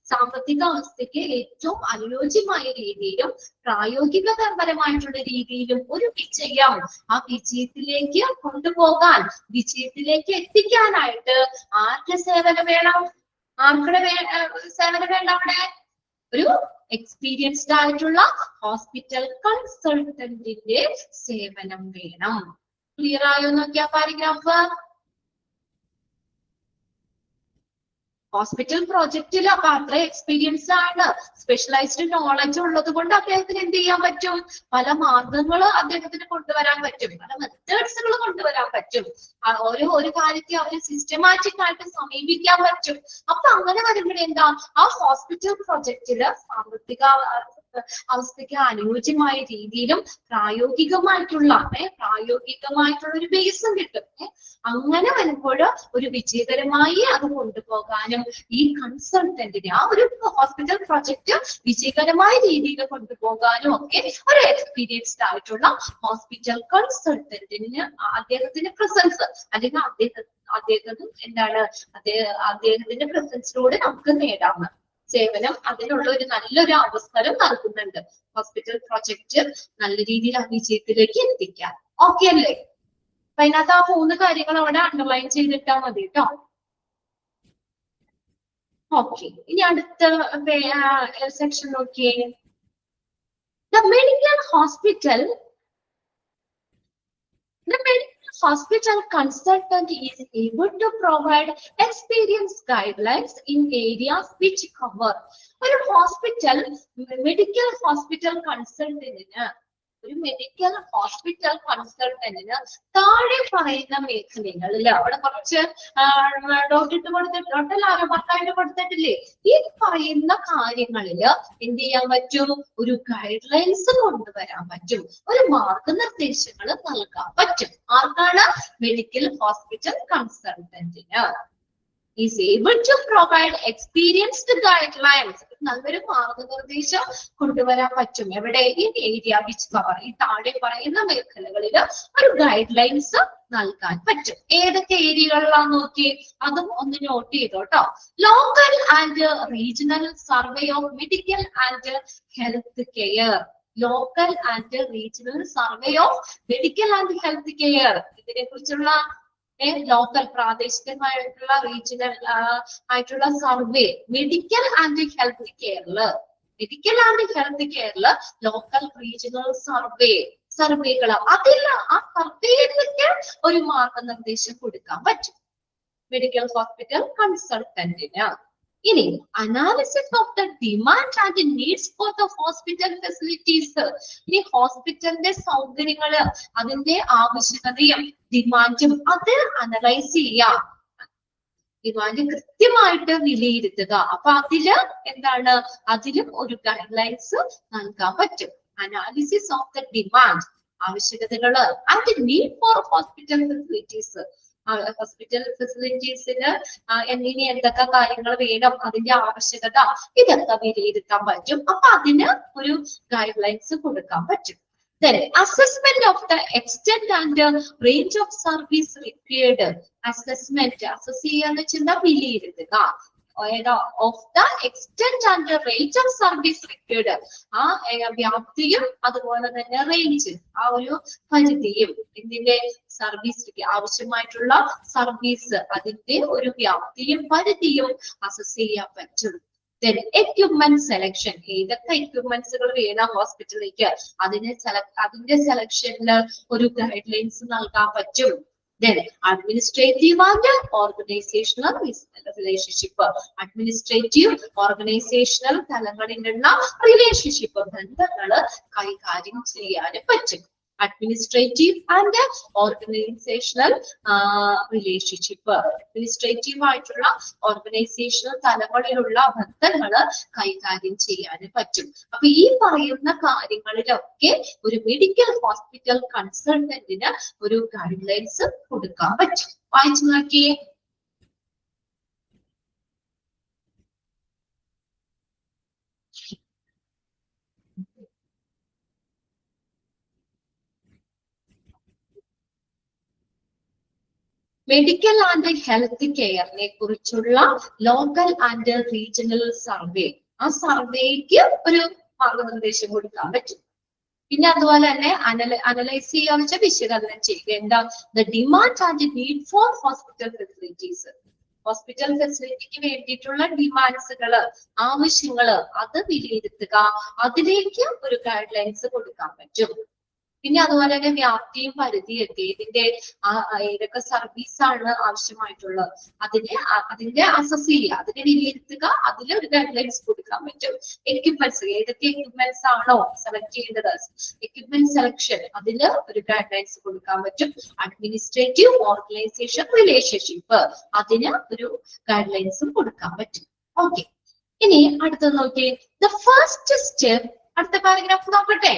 സാമ്പത്തിക അവസ്ഥയ്ക്ക് ഏറ്റവും അനുയോജ്യമായ രീതിയിലും പ്രായോഗികപരമായിട്ടുള്ള രീതിയിലും ഒരു വിജയം ആ വിജയത്തിലേക്ക് കൊണ്ടുപോകാൻ വിജയത്തിലേക്ക് എത്തിക്കാനായിട്ട് ആരുടെ സേവനം വേണം? സേവനം വേണ്ട അവിടെ? ഒരു എക്സ്പീരിയൻസ്ഡ് ആയിട്ടുള്ള ഹോസ്പിറ്റൽ കൺസൾട്ടന്റിന്റെ സേവനം വേണം. ക്ലിയർ ആയോ നോക്കിയാ പാരഗ്രാഫ്? ഹോസ്പിറ്റൽ പ്രോജക്റ്റിൽ അപ്പൊ അത്ര എക്സ്പീരിയൻസ് ആണ്, സ്പെഷ്യലൈസ്ഡ് നോളജ് ഉള്ളത് കൊണ്ട് അദ്ദേഹത്തിന് എന്ത് ചെയ്യാൻ പറ്റും? പല മാർഗങ്ങൾ അദ്ദേഹത്തിന് കൊണ്ടുവരാൻ പറ്റും, പല മെത്തേഡ്സുകൾ കൊണ്ടുവരാൻ പറ്റും. ഒരു കാര്യത്തെ അവര് സിസ്റ്റമാറ്റിക് ആയിട്ട് സമീപിക്കാൻ പറ്റും. അപ്പൊ അങ്ങനെ വരുമ്പോൾ എന്താ ആ ഹോസ്പിറ്റൽ പ്രോജക്റ്റില് സാമ്പത്തിക അവസ്ഥയ്ക്ക് അനുയോജ്യമായ രീതിയിലും പ്രായോഗികമായിട്ടുള്ള ഒരു ബേസും കിട്ടും. അങ്ങനെ വരുമ്പോൾ ഒരു വിജയകരമായി അത് കൊണ്ടുപോകാനും ഈ കൺസൾട്ടന്റിന് ആ ഒരു ഹോസ്പിറ്റൽ പ്രൊജക്ട് വിജയകരമായ രീതിയിൽ കൊണ്ടുപോകാനും ഒക്കെ ഒരു എക്സ്പീരിയൻസ്ഡ് ആയിട്ടുള്ള ഹോസ്പിറ്റൽ കൺസൾട്ടന്റിന് അദ്ദേഹത്തിന്റെ പ്രസൻസ് അല്ലെങ്കിൽ അദ്ദേഹത്തിന് അദ്ദേഹത്തിന്റെ പ്രസൻസിലൂടെ നമുക്ക് നേടാം സേവനം. അതിനുള്ള ഒരു നല്ലൊരു അവസരം നൽകുന്നുണ്ട് ഹോസ്പിറ്റൽ പ്രൊജക്ട് നല്ല രീതിയിൽ ആ വിജയത്തിലേക്ക് എത്തിക്കാൻ. ഓക്കെ അല്ലേ? അപ്പൊ അതിനകത്ത് ആ 3 കാര്യങ്ങൾ അവിടെ അണ്ടർലൈൻ ചെയ്തിട്ടാ മതി കേട്ടോ. ഓക്കെ, ഇനി അടുത്ത സെക്ഷൻ നോക്കിയേ. The medical hospital consultant is able to provide experience guidelines in areas which cover. ഒരു ഹോസ്പിറ്റൽ മെഡിക്കൽ ഹോസ്പിറ്റൽ കൺസൾട്ടന്റിന് താഴെ പറയുന്ന മേഖലകളിൽ അവിടെ കുറച്ച് ഡോക്ടർ ഭർത്താവിന് കൊടുത്തിട്ടില്ലേ, ഈ പറയുന്ന കാര്യങ്ങളില് എന്ത് ചെയ്യാൻ പറ്റും? ഒരു ഗൈഡ് ലൈൻസ് കൊണ്ടുവരാൻ പറ്റും, ഒരു മാർഗനിർദ്ദേശങ്ങൾ നൽകാൻ പറ്റും. ആർക്കാണ്? മെഡിക്കൽ ഹോസ്പിറ്റൽ കൺസൾട്ടന്റിന്. is able to provide experienced guidelines. നല്ലൊരു മാർഗനിർദ്ദേശം കൊണ്ടുവരാൻ പറ്റും. എവിടെ? ഈ ഏരിയ വിച്ച് കവർ, ഈ താഴെ പറയുന്ന മേഖലകളിൽ ഒരു ഗൈഡ് ലൈൻസ് നൽകാൻ പറ്റും. ഏതൊക്കെ ഏരിയകളിലാന്ന് നോക്കി, അതും ഒന്ന് നോട്ട് ചെയ്തോട്ടോ. Local and regional survey of medical and health care. Local and regional survey of medical and health care. ഇതിനെ കുറിച്ചുള്ള ലോക്കൽ പ്രാദേശികമായിട്ടുള്ള റീജിയണൽ ആയിട്ടുള്ള സർവേ മെഡിക്കൽ ആൻഡ് ഹെൽത്ത് കെയറില്, ലോക്കൽ റീജിയണൽ സർവേകള്, അതിൽ ആ സർവേയിലേക്ക് ഒരു മാർഗനിർദ്ദേശം കൊടുക്കാൻ പറ്റും മെഡിക്കൽ ഹോസ്പിറ്റൽ കൺസൾട്ടന്റിന്. ഇനി analysis of the demand and needs for the hospital facilities. ഇനി ഹോസ്പിറ്റലിന്റെ സൗകര്യങ്ങള്, അതിന്റെ ആവശ്യകതയും ഡിമാൻഡും അത് അനലൈസ് ചെയ്യാം. ഡിമാൻഡ് കൃത്യമായിട്ട് വിലയിരുത്തുക. അപ്പൊ അതില് എന്താണ്? അതിലും ഒരു ഗൈഡ് ലൈൻസ് നൽകാൻ പറ്റും. അനാലിസിസ് ഓഫ് ദ ഡിമാൻഡ്, ആവശ്യകതകള്, and need for hospital facilities. Hospital ഫെസിലിറ്റീസിന് ഇനി എന്തൊക്കെ കാര്യങ്ങൾ വേണം, അതിന്റെ ആവശ്യകത, ഇതൊക്കെ വിലയിരുത്താൻ പറ്റും. അപ്പൊ അതിന് ഒരു ഗൈഡ് ലൈൻസ് കൊടുക്കാൻ പറ്റും. Then assessment of the extent and range of service required. Assessment, assess ചെയ്യാന്ന് വെച്ചാൽ വിലയിരുത്തുക. Of the extent and range of service required. ആ വ്യാപ്തിയും അതുപോലെ തന്നെ റേഞ്ച്, ആ ഒരു പരിധിയും, ഇതിന്റെ സർവീസ് ആവശ്യമായിട്ടുള്ള സർവീസ്, അതിന്റെ ഒരു വ്യാപ്തിയും പരിധിയും അസസ് ചെയ്യാൻ പറ്റും. Then equipment selection. ഏതൊക്കെ എക്യുപ്മെന്റ്സുകൾ വേണം ഹോസ്പിറ്റലിലേക്ക്, അതിന്റെ സെലക്ഷനില് ഒരു ഗൈഡ് ലൈൻസ് നൽകാൻ പറ്റും. Then administrative and organizational relationship. Administrative, organizational തലങ്ങളിലുള്ള റിലേഷൻഷിപ്പ്, ബന്ധങ്ങള് കൈകാര്യം ചെയ്യാൻ പറ്റും. Administrative and organizational relationship. Administrative ആയിട്ടുള്ള ഓർഗനൈസേഷണൽ തലങ്ങളിലുള്ള ബന്ധങ്ങള് കൈകാര്യം ചെയ്യാൻ പറ്റും. അപ്പൊ ഈ പറയുന്ന കാര്യങ്ങളിലൊക്കെ ഒരു മെഡിക്കൽ ഹോസ്പിറ്റൽ കൺസൾട്ടന്റിന് ഒരു ഗൈഡ് ലൈൻസ് കൊടുക്കാൻ പറ്റും. വായിച്ചു നോക്കിയേ. മെഡിക്കൽ ആൻഡ് ഹെൽത്ത് കെയറിനെ കുറിച്ചുള്ള ലോക്കൽ ആൻഡ് റീജിയണൽ സർവേ, ആ സർവേക്ക് ഒരു മാർഗനിർദ്ദേശം കൊടുക്കാൻ പറ്റും. പിന്നെ അതുപോലെ തന്നെ അനലൈസ് ചെയ്യാന്ന് വെച്ചാൽ വിശകലനം ചെയ്യുക. എന്താ? The demand and need for hospital facilities. Hospital ഫെസിലിറ്റിക്ക് വേണ്ടിയിട്ടുള്ള ഡിമാൻഡ്സുകള്, ആവശ്യങ്ങള്, അത് വിലയിരുത്തുക. അതിലേക്ക് ഒരു ഗൈഡ് ലൈൻസ് കൊടുക്കാൻ പറ്റും. പിന്നെ അതുപോലെ തന്നെ വ്യാപ്തിയും പരിധിയൊക്കെ, ഇതിന്റെ ഏതൊക്കെ സർവീസ് ആണ് ആവശ്യമായിട്ടുള്ളത്, അതിന്റെ അസസ് ചെയ്യുക, അതിനെ വിലയിരുത്തുക, അതിൽ ഒരു ഗൈഡ് ലൈൻസ് കൊടുക്കാൻ പറ്റും. എക്യുപ്മെന്റ്സ്, ഏതൊക്കെ എക്യുപ്മെന്റ്സ് ആണോ സെലക്ട് ചെയ്യേണ്ടത്, എക്യുപ്മെന്റ് സെലക്ഷൻ, അതില് ഒരു ഗൈഡ് ലൈൻസ് കൊടുക്കാൻ പറ്റും. അഡ്മിനിസ്ട്രേറ്റീവ് ഓർഗനൈസേഷൻ റിലേഷൻഷിപ്പ്, അതിന് ഒരു ഗൈഡ് ലൈൻസും കൊടുക്കാൻ പറ്റും. ഓക്കെ, ഇനി അടുത്തത് നോക്കിയേ. ദ ഫസ്റ്റ് സ്റ്റെപ്പ്, അടുത്ത പാരഗ്രാഫ് നോക്കട്ടെ.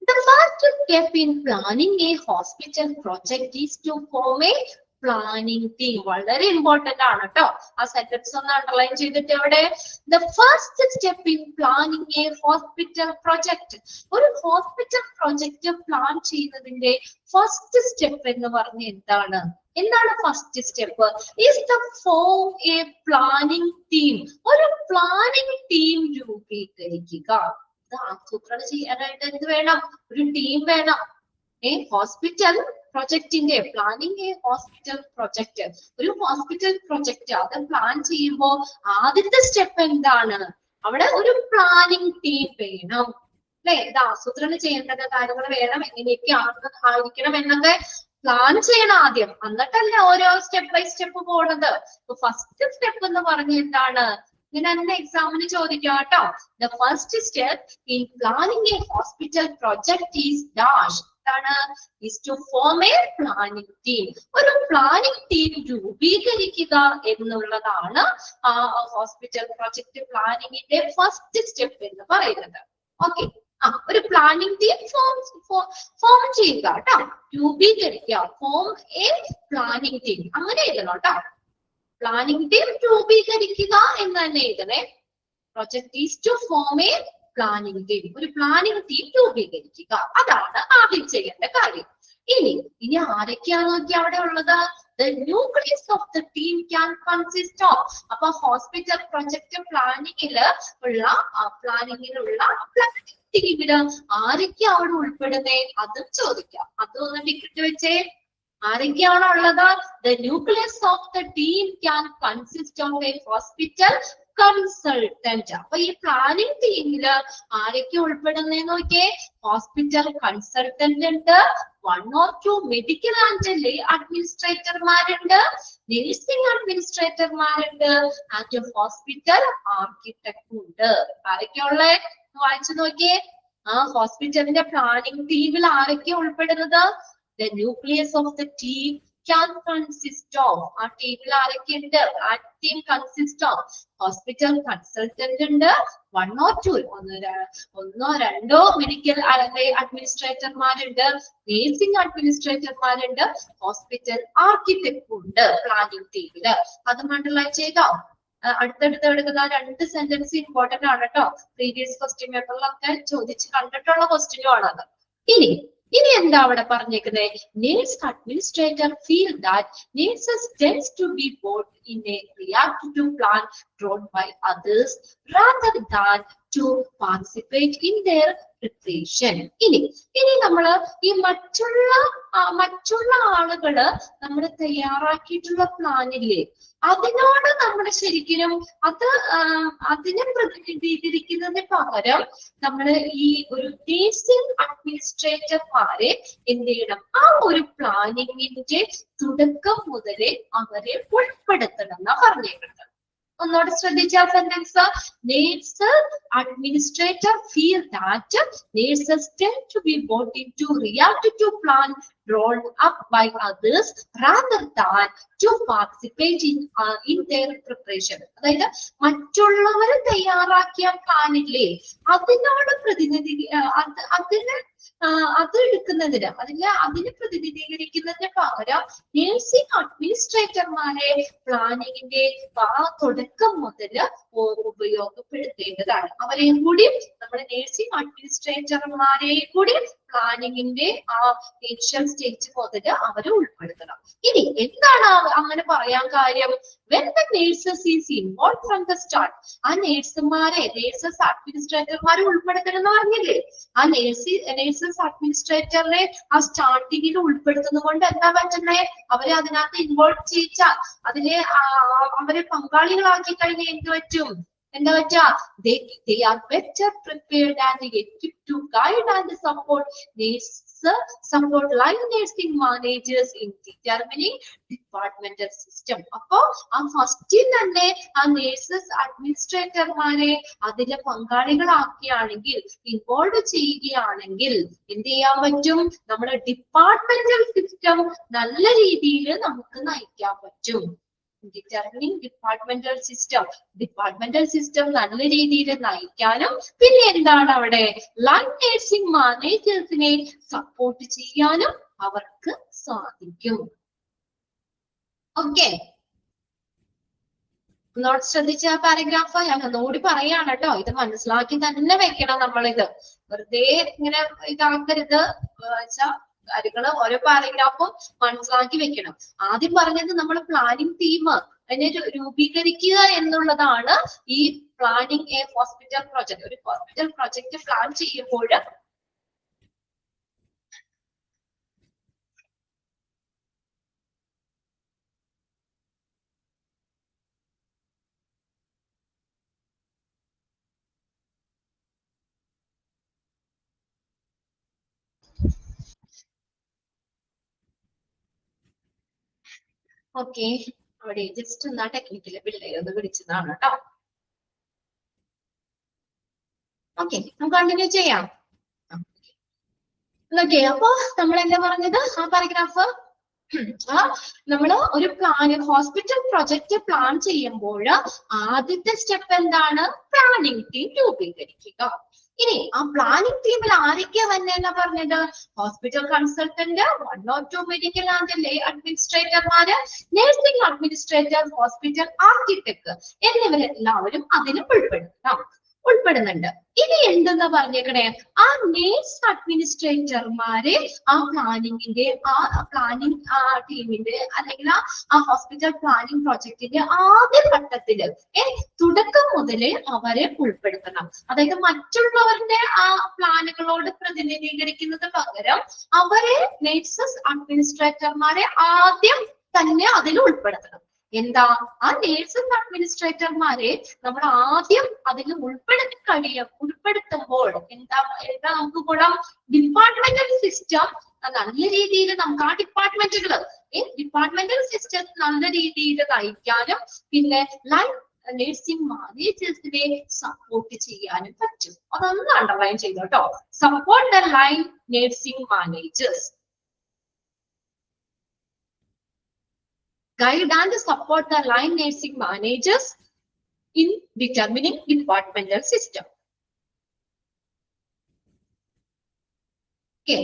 The first step in planning a hospital project is to form a planning team. വളരെ ഇമ്പോർട്ടന്റ് ആണ് കേട്ടോ. ആ സെന്റൻസ് ഒന്ന് അണ്ടർലൈൻ ചെയ്തിട്ട് ഇവിടെ the first step in planning a hospital project. ഒരു ഹോസ്പിറ്റൽ പ്രൊജക്ട് പ്ലാൻ ചെയ്യുന്നതിന്റെ ഫസ്റ്റ് സ്റ്റെപ്പ് എന്ന് പറഞ്ഞ എന്താണ്? First step? is to form a planning team. ഒരു പ്ലാനിംഗ് ടീം രൂപീകരിക്കുക. ആസൂത്രണം ചെയ്യാനായിട്ട് എന്ത് വേണം? ഒരു ടീം വേണം. ഹോസ്പിറ്റൽ പ്രൊജക്ടിന്റെ പ്ലാനിങ് എ ഹോസ്പിറ്റൽ പ്രൊജക്ട്, ഒരു ഹോസ്പിറ്റൽ പ്രൊജക്ട് അത് പ്ലാൻ ചെയ്യുമ്പോൾ ആദ്യത്തെ സ്റ്റെപ്പ് എന്താണ്? അവിടെ ഒരു പ്ലാനിങ് ടീം വേണം അല്ലെ? ഇത് ആസൂത്രണം ചെയ്യേണ്ട കാര്യങ്ങൾ വേണം, എങ്ങനെയൊക്കെ ആയിരിക്കണം എന്നൊക്കെ പ്ലാൻ ചെയ്യണം ആദ്യം, എന്നിട്ടല്ലേ ഓരോ സ്റ്റെപ്പ് ബൈ സ്റ്റെപ്പ് പോണത്. ഫസ്റ്റ് സ്റ്റെപ്പ് എന്ന് പറഞ്ഞ എന്താണ്? ഇങ്ങനെ തന്നെ എക്സാമിന് ചോദിക്കാം കേട്ടോ. The first step in planning a hospital project is dash. is to form a planning team. ഒരു പ്ലാനിംഗ് ടീം രൂപീകരിക്കുക എന്നുള്ളതാണ് ഹോസ്പിറ്റൽ പ്രൊജക്ട് പ്ലാനിങ്ങിന്റെ ഫസ്റ്റ് സ്റ്റെപ്പ് എന്ന് പറയുന്നത്. ഓക്കെ, ഒരു പ്ലാനിംഗ് ടീം ഫോം ചെയ്യുക കേട്ടോ, രൂപീകരിക്കുക. ഫോം എ പ്ലാനിംഗ് ടീം അങ്ങനെ എഴുതണം കേട്ടോ. പ്ലാനിംഗ് ടീം രൂപീകരിക്കുക എന്ന് തന്നെ എഴുതണേ. Project is to form a planning team, ഒരു പ്ലാനിംഗ് ടീം രൂപീകരിക്കുക, അതാണ് ആദ്യം ചെയ്യേണ്ട കാര്യം. ഇനി ആരൊക്കെയാണ് നോക്കി അവിടെ ഉള്ളത്? The nucleus of the team can consist of. അപ്പൊ ഹോസ്പിറ്റൽ പ്രൊജക്ട് പ്ലാനിങ്ങില് ഉള്ള പ്ലാനിങ്ങിലുള്ള ടീമില് ആരൊക്കെ അവിടെ ഉൾപ്പെടുന്നേ അതും ചോദിക്കാം. അതൊന്ന് ടിക്കറ്റ് വെച്ചേ. ആരൊക്കെയാണോ ഉള്ളത്? The nucleus of the team can consist of a hospital consultant. അപ്പൊ ഈ പ്ലാനിംഗ് ടീമില് ആരൊക്കെ ഉൾപ്പെടുന്നേന്ന് നോക്കിയേ. ഹോസ്പിറ്റൽ കൺസൾട്ടന്റ് ഉണ്ട്, 1 or 2 മെഡിക്കൽ ആൻഡ് ലേ അഡ്മിനിസ്ട്രേറ്റർമാരുണ്ട്, നഴ്സിംഗ് അഡ്മിനിസ്ട്രേറ്റർമാരുണ്ട്, ആൻഡ് ഹോസ്പിറ്റൽ ആർക്കിടെക്ട് ഉണ്ട്. ആരൊക്കെയുള്ള വായിച്ചു നോക്കിയേ. ഹോസ്പിറ്റലിന്റെ പ്ലാനിംഗ് ടീമിൽ ആരൊക്കെ ഉൾപ്പെടുന്നത്? The nucleus of the team can consist of. ആ ടീമിൽ ആരൊക്കെ ഉണ്ട്? ആ team consist of hospital consultant ഉണ്ട്, 1 or 2 ഒന്നോ രണ്ടോ മെഡിക്കൽ അഡ്മിനിസ്ട്രേറ്റർമാരുണ്ട്, നഴ്സിംഗ് അഡ്മിനിസ്ട്രേറ്റർമാരുണ്ട്, ഹോസ്പിറ്റൽ ആർക്കിടെക്ട് ഉണ്ട് പ്ലാനിംഗ് ടീമില്. അത് അണ്ടർലൈൻ ചെയ്തോ? അടുത്തടുത്ത് എടുക്കുന്ന 2 സെന്റൻസ് ഇമ്പോർട്ടന്റ് ആണ് കേട്ടോ. പ്രീവിയസ് ക്വസ്റ്റ്യൻ പേപ്പറിലൊക്കെ ചോദിച്ച് കണ്ടിട്ടുള്ള ക്വസ്റ്റ്യനും ആണ് അത്. ഇനി എന്താ അവിടെ പറഞ്ഞേക്കുന്നത്? Nurse administrator feel that nurses tends to be brought in a react to plan drawn by others rather than to participate in their preparation. ഇനി നമ്മള് ഈ മറ്റുള്ള ആളുകള് നമ്മൾ തയ്യാറാക്കിയിട്ടുള്ള പ്ലാനില്ലേ, അതിനോട് നമ്മൾ ശരിക്കും അതിനെ പ്രതിനിധീകരിക്കുന്നതിന് പകരം നമ്മൾ ഈ ഒരു നേഴ്സിംഗ് അഡ്മിനിസ്ട്രേറ്റർമാരെ എന്ത് ചെയ്യണം? ആ ഒരു പ്ലാനിങ്ങിന്റെ തുടക്കം മുതലേ അവരെ ഉൾപ്പെടുത്തണം എന്നാ പറഞ്ഞേക്കുന്നത്. ഒന്നോടെ ശ്രദ്ധിച്ച sentence. Nurse administrator feel that nurses tend to be brought in to react to plan drawn up by others rather than to participate in their preparation. അതായത് മറ്റുള്ളവർ തയ്യാറാക്കിയ പ്ലാനില്ലേ അതിനോട് അത് എടുക്കുന്നതിന് അതിനെ പ്രതിനിധീകരിക്കുന്നതിന് പകരം നേഴ്സിംഗ് അഡ്മിനിസ്ട്രേറ്റർമാരെ പ്ലാനിങ്ങിന്റെ തുടക്കം മുതൽ ഉപയോഗപ്പെടുത്തേണ്ടതാണ്. അവരെയും കൂടി നമ്മുടെ നേഴ്സിംഗ് അഡ്മിനിസ്ട്രേറ്റർമാരെ കൂടി പ്ലാനിങ്ങിന്റെ ആ ഇനിഷ്യൽ സ്റ്റേജ് മുതൽ അവരെ ഉൾപ്പെടുത്തണം. ഇനി എന്താണ് അങ്ങനെ പറയാൻ കാര്യം? when the nurses is involved from the start. ആ നേഴ്സസ് അഡ്മിനിസ്ട്രേറ്റർമാരെ ഉൾപ്പെടുത്തണം എന്ന് പറഞ്ഞില്ലേ? ആ നേഴ്സസ് അഡ്മിനിസ്ട്രേറ്ററിനെ ആ സ്റ്റാർട്ടിങ്ങിൽ ഉൾപ്പെടുത്തുന്നത് കൊണ്ട് എന്താ പറ്റുന്നേ? അവരെ അതിനകത്ത് ഇൻവോൾവ് ചെയ്യിച്ചാൽ അവരെ പങ്കാളികളാക്കി കഴിഞ്ഞാൽ എന്ത് പറ്റും? എന്താ പറ്റാ? they are better prepared and equipped to guide and support line nursing managers in determining departmental system. അപ്പോ ആ ഫസ്റ്റിൽ തന്നെ ആ നേഴ്സസ് അഡ്മിനിസ്ട്രേറ്റർമാരെ അതിലെ പങ്കാളികളാക്കിയാണെങ്കിൽ, ഇൻവോൾവ് ചെയ്യുകയാണെങ്കിൽ എന്ത് ചെയ്യാൻ പറ്റും? നമ്മുടെ ഡിപ്പാർട്ട്മെന്റൽ സിസ്റ്റം നല്ല രീതിയിൽ നമുക്ക് നയിക്കാൻ പറ്റും. ഡിറ്റർമിനിങ് ഡിപ്പാർട്ട്മെന്റൽ സിസ്റ്റം നല്ല രീതിയിൽ നയിക്കാനും പിന്നെ എന്താണ് അവിടെ ലൈൻ നഴ്സിംഗ് മാനേജേഴ്സിനെ സപ്പോർട്ട് ചെയ്യാനും അവർക്ക് സാധിക്കും. ഓക്കെ, നോട്ട് ശ്രദ്ധിച്ച പാരഗ്രാഫ് ഞാൻ ഒന്നുകൂടി പറയാണ് കേട്ടോ. ഇത് മനസ്സിലാക്കി തന്നെ വെക്കണം നമ്മളിത്. വെറുതെ ഇങ്ങനെ ഇതാക്കരുത്. കാര്യങ്ങള് ഓരോ പാരഗ്രാഫും മനസ്സിലാക്കി വെക്കണം. ആദ്യം പറഞ്ഞത് നമ്മൾ പ്ലാനിംഗ് ടീം അതിനെ രൂപീകരിക്കുക എന്നുള്ളതാണ്. ഈ പ്ലാനിംഗ് എ ഹോസ്പിറ്റൽ പ്രൊജക്ട്, ഒരു ഹോസ്പിറ്റൽ പ്രൊജക്ട് പ്ലാൻ ചെയ്യുമ്പോൾ ഓക്കെ, അവിടെ ജസ്റ്റ് എന്നാ ടെക്നിക്കൽ പിള്ളേർ ഒന്ന് വിളിച്ചതാണ് കേട്ടോ. ഓക്കെ, നമുക്ക് കണ്ടിന്യൂ ചെയ്യാം. ഓക്കെ, അപ്പൊ നമ്മൾ എന്താ പറഞ്ഞത് ആ പാരഗ്രാഫ്? നമ്മള് ഒരു ഹോസ്പിറ്റൽ പ്രൊജക്ട് പ്ലാൻ ചെയ്യുമ്പോൾ ആദ്യത്തെ സ്റ്റെപ്പ് എന്താണ്? പ്ലാനിങ് ടീം രൂപീകരിക്കുക. ഇനി ആ പ്ലാനിങ് ടീമിൽ ആരൊക്കെയാ വന്നേന്നാ പറഞ്ഞത്? Hospital consultant, 1 or 2 medical and lay അഡ്മിനിസ്ട്രേറ്റർമാര്, നഴ്സിംഗ് അഡ്മിനിസ്ട്രേറ്റർ, ഹോസ്പിറ്റൽ ആർക്കിടെക്ട് എന്നിവരെല്ലാവരും അതിന് ഉൾപ്പെടുന്നുണ്ട്. ഇനി എന്തെന്നാ പറഞ്ഞേക്കണേ? ആ നേഴ്സ് അഡ്മിനിസ്ട്രേറ്റർമാരെ ആ പ്ലാനിങ്ങിന്റെ പ്ലാനിങ് ടീമിന്റെ അല്ലെങ്കിൽ ആ ഹോസ്പിറ്റൽ പ്ലാനിങ് പ്രോജക്റ്റിന്റെ ആദ്യ ഘട്ടത്തില് തുടക്കം മുതലേ അവരെ ഉൾപ്പെടുത്തണം. അതായത് മറ്റുള്ളവരുടെ ആ പ്ലാനുകളോട് പ്രതിനിധീകരിക്കുന്നത് പകരം അവരെ നേഴ്സസ് അഡ്മിനിസ്ട്രേറ്റർമാരെ ആദ്യം തന്നെ അതിൽ ഉൾപ്പെടുത്തണം. എന്താ? ആ നേഴ്സസ് അഡ്മിനിസ്ട്രേറ്റർമാരെ നമ്മൾ ആദ്യം അതിൽ ഉൾപ്പെടുത്തുമ്പോൾ എന്താ നമുക്ക് ഗുണം? ഡിപ്പാർട്ട്മെന്റൽ സിസ്റ്റം നല്ല രീതിയിൽ നമുക്ക് ആ ഡിപ്പാർട്ട്മെന്റൽ സിസ്റ്റം നല്ല രീതിയിൽ നയിക്കാനും പിന്നെ ലൈഫ് നഴ്സിംഗ് മാനേജേഴ്സിനെ സപ്പോർട്ട് ചെയ്യാനും പറ്റും. അതൊന്ന് അണ്ടർലൈൻ ചെയ്തു കേട്ടോ. Support the line nursing managers. Guide and support the line nursing managers in determining departmental system. Okay.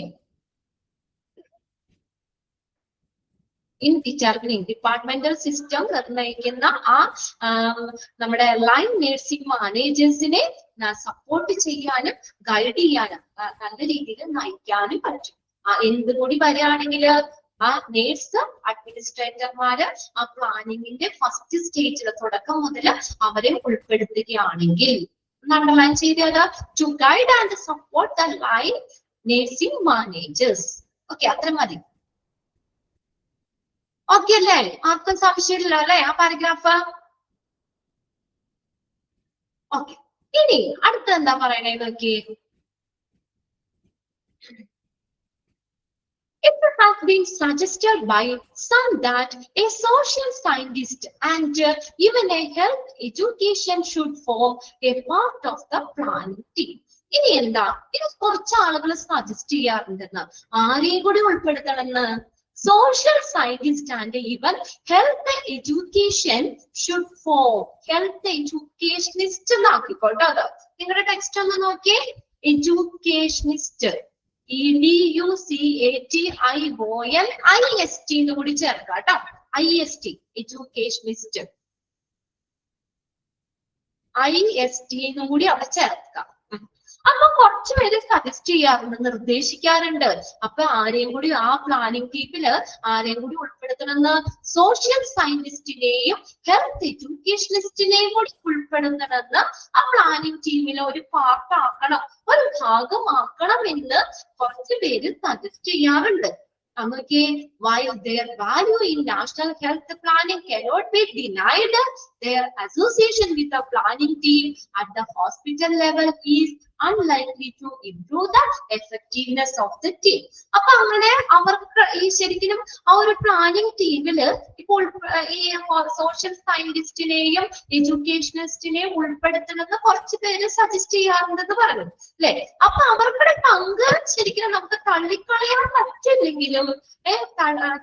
In determining departmental system നിർണ്ണയിക്കുന്ന നമ്മുടെ ലൈൻ നഴ്സിംഗ് മാനേജേഴ്സിനെ സപ്പോർട്ട് ചെയ്യാനും ഗൈഡ് ചെയ്യാനും നല്ല രീതിയിൽ നയിക്കാനും പറ്റും. എന്തുകൂടി വരികയാണെങ്കിൽ ആ നേഴ്സ് അഡ്മിനിസ്ട്രേറ്റർമാര് ആ പ്ലാനിങ്ങിന്റെ ഫസ്റ്റ് സ്റ്റേജിൽ തുടക്കം മുതൽ അവരെ ഉൾപ്പെടുത്തുകയാണെങ്കിൽ അണ്ടർലൈൻ ചെയ്തത് to guide and support the line nursing managers. Okay, അത്ര മതി. ഓക്കെ അല്ലേ? ആർക്കും സംശയമില്ല അല്ലെ ആ പാരഗ്രാഫ്? ഓക്കെ, ഇനി അടുത്ത എന്താ പറയണേ നോക്കി. It has been suggested by some that a social scientist and even a health education should form a part of the planning team. ഇനി എന്താ? ഇത് കുറച്ച് ആളുകൾ സജസ്റ്റ് ചെയ്യാറുണ്ടെന്ന്. ആരെയും കൂടി ഉൾപ്പെടുത്തണമെന്ന്? social scientist and even health education should form. health educationist എന്നാക്കിക്കോട്ടോ. അത് നിങ്ങളുടെ text ഒന്ന് നോക്കിയേ. educationist, EDUCATIONIST എന്ന് കൂടി ചേർക്കാം കേട്ടോ. IST, educationist, IST എന്നും കൂടി അവിടെ ചേർക്കാം. അപ്പൊ കുറച്ചുപേര് സജസ്റ്റ് ചെയ്യാറുണ്ട്, നിർദ്ദേശിക്കാറുണ്ട്. അപ്പൊ ആരെയും കൂടി ആ പ്ലാനിങ് ടീമില് ആരെയും കൂടി ഉൾപ്പെടുത്തണമെന്ന്? സോഷ്യൽ സയന്റിസ്റ്റിനെയും ഹെൽത്ത് എഡ്യൂക്കേഷനിസ്റ്റിനെയും കൂടി ഉൾപ്പെടുത്തണമെന്ന് ആ പ്ലാനിങ് ടീമിലെ ഒരു പാർട്ടാക്കണം, ഒരു ഭാഗമാക്കണം എന്ന് കുറച്ചു പേര് സജസ്റ്റ് ചെയ്യാറുണ്ട്. നമുക്ക് while their value in national health planning cannot be denied, their association with the planning team at the hospital level is unlikely to improve the effectiveness of the team. അപ്പൊ അങ്ങനെ അവർക്ക് ഈ ശരിക്കും ആ ഒരു പ്ലാനിങ് ടീമില് ഇപ്പോൾ ഈ സോഷ്യൽ സയന്റിസ്റ്റിനെയും എഡ്യൂക്കേഷനിസ്റ്റിനെയും ഉൾപ്പെടുത്തണമെന്ന് കുറച്ച് പേര് സജസ്റ്റ് ചെയ്യാറുണ്ടെന്ന് പറഞ്ഞു അല്ലെ. അപ്പൊ അവർക്കുടെ പങ്ക് ശരിക്കും നമുക്ക് തള്ളിക്കളയാൻ പറ്റില്ലെങ്കിലും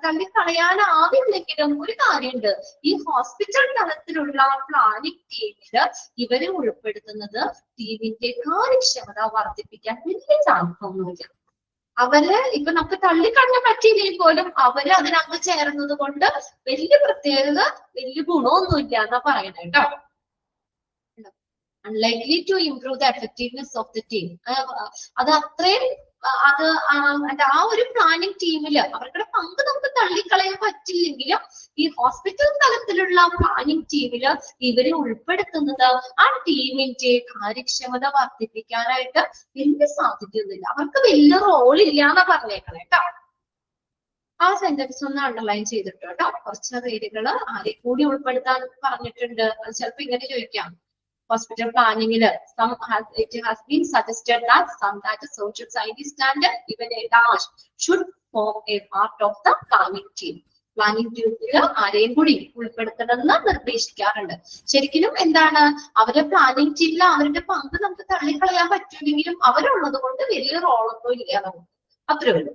തള്ളിക്കളയാനാവില്ലെങ്കിലും ഒരു കാര്യമുണ്ട്. ഈ ഹോസ്പിറ്റൽ തലത്തിലുള്ള പ്ലാനിങ് ടീമില് ഇവരെ ഉൾപ്പെടുത്തുന്നത് ടീമിന്റെ കാര്യക്ഷമത വർദ്ധിപ്പിക്കാൻ വലിയ ചാൻസൊന്നുമില്ല. അവര് ഇപ്പൊ നമുക്ക് തള്ളിക്കളയാൻ പറ്റിയില്ലെങ്കിൽ പോലും അവര് അതിനകത്ത് ചേർന്നത് കൊണ്ട് വലിയ പ്രത്യേകത വലിയ ഗുണമൊന്നുമില്ല എന്നാ പറയണേ കേട്ടോ. unlikely to improve the effectiveness of the team. അത് അത്രയും ആ ഒരു പ്ലാനിങ് ടീമില് അവരുടെ പങ്ക് നമുക്ക് തള്ളിക്കളയാൻ പറ്റില്ലെങ്കിലും ഈ ഹോസ്പിറ്റൽ തലത്തിലുള്ള പ്ലാനിങ് ടീമില് ഇവരെ ഉൾപ്പെടുത്തുന്നത് ആ ടീമിന്റെ കാര്യക്ഷമത വർദ്ധിപ്പിക്കാനായിട്ട് വലിയ സാധ്യതയൊന്നുമില്ല. അവർക്ക് വലിയ റോൾ ഇല്ല എന്നാ പറഞ്ഞേക്കണേ കേട്ടോ. ആ സെന്റൻസ് ഒന്ന് അണ്ടർലൈൻ ചെയ്തിട്ട് കേട്ടോ. കുറച്ച് പേരുകള് ആരെ കൂടി ഉൾപ്പെടുത്താൻ പറഞ്ഞിട്ടുണ്ട്. അത് ചിലപ്പോ ഇങ്ങനെ ചോദിക്കാം. hospital planning it has been suggested that some data social scientist and even a dash should form a part of the planning team. Planning ഗ്രൂപ്പിൽ ആരെയും കൂടി ഉൾപ്പെടുത്തണമെന്ന് നിർദ്ദേശിക്കാറുണ്ട്. ശരിക്കും എന്താണ്, അവരുടെ പ്ലാനിംഗ് ടീമിൽ അവരുടെ പങ്ക് നമുക്ക് തള്ളിക്കളയാൻ പറ്റില്ലെങ്കിലും അവരുള്ളത് കൊണ്ട് വലിയ റോളൊന്നും ഇല്ല നമുക്ക്, അത്രേ ഉള്ളൂ.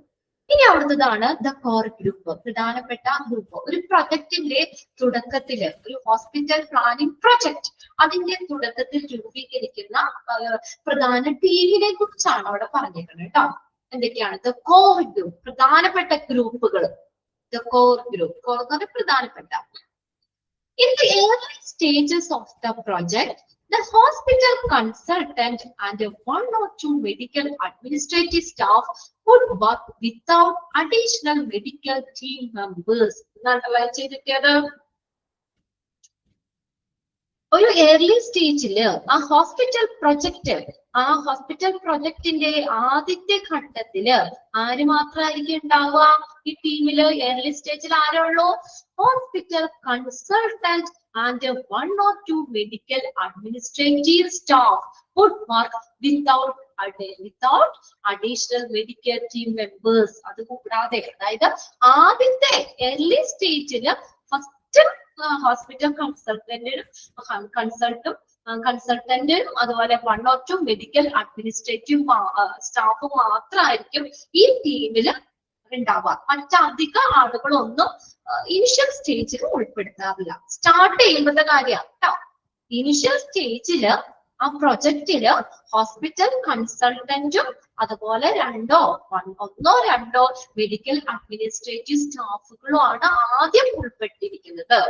ഇനി അവിടുത്തതാണ് ദ കോർ ഗ്രൂപ്പ്, പ്രധാനപ്പെട്ട ഗ്രൂപ്പ്. ഒരു പ്രൊജക്ടിന്റെ തുടക്കത്തില്, ഒരു ഹോസ്പിറ്റൽ പ്ലാനിംഗ് പ്രൊജക്ട് അതിന്റെ തുടക്കത്തിൽ രൂപീകരിക്കുന്ന പ്രധാന ടീമിനെ കുറിച്ചാണ് അവിടെ പറഞ്ഞേക്കുന്നത് കേട്ടോ. എന്തൊക്കെയാണ് ദ കോർ ഗ്രൂപ്പ്, പ്രധാനപ്പെട്ട ഗ്രൂപ്പുകൾ. ദ കോർ ഗ്രൂപ്പ്, കോർ എന്ന് പറഞ്ഞാൽ പ്രധാനപ്പെട്ട. In the early stages of the project, the hospital consultant and one or two medical administrative staff would work without additional medical team members. ഒരു early സ്റ്റേജില് ആ hospital പ്രൊജക്ടിന്റെ ആദ്യത്തെ ഘട്ടത്തില് ആര് മാത്രമായിരിക്കും ഉണ്ടാവുക ഈ ടീമില്? ഏർലി സ്റ്റേജിൽ ആരുള്ളൂ? Hospital consultant and one or two medical administrative staff would work without additional medical team members. അത് കൂടാതെ, അതായത് ആദ്യത്തെ ഏർലി സ്റ്റേജില് ഫസ്റ്റ് ഹോസ്പിറ്റൽ കൺസൾട്ടന്റും അതുപോലെ 1 or 2 മെഡിക്കൽ അഡ്മിനിസ്ട്രേറ്റീവ് സ്റ്റാഫ് മാത്രമായിരിക്കും ഈ ടീമില് ഉണ്ടാവുക. മറ്റധിക ആളുകളൊന്നും ഇനിഷ്യൽ സ്റ്റേജിൽ ഉൾപ്പെടുത്താറില്ല. സ്റ്റാർട്ട് ചെയ്യുമ്പോഴത്തെ കാര്യമാണ് കേട്ടോ. ഇനിഷ്യൽ സ്റ്റേജില് ആ പ്രൊജക്റ്റില് ഹോസ്പിറ്റൽ കൺസൾട്ടന്റും അതുപോലെ ഒന്നോ രണ്ടോ മെഡിക്കൽ അഡ്മിനിസ്ട്രേറ്റീവ് സ്റ്റാഫുകളും ആണ് ആദ്യം ഉൾപ്പെട്ടിരിക്കുന്നത്.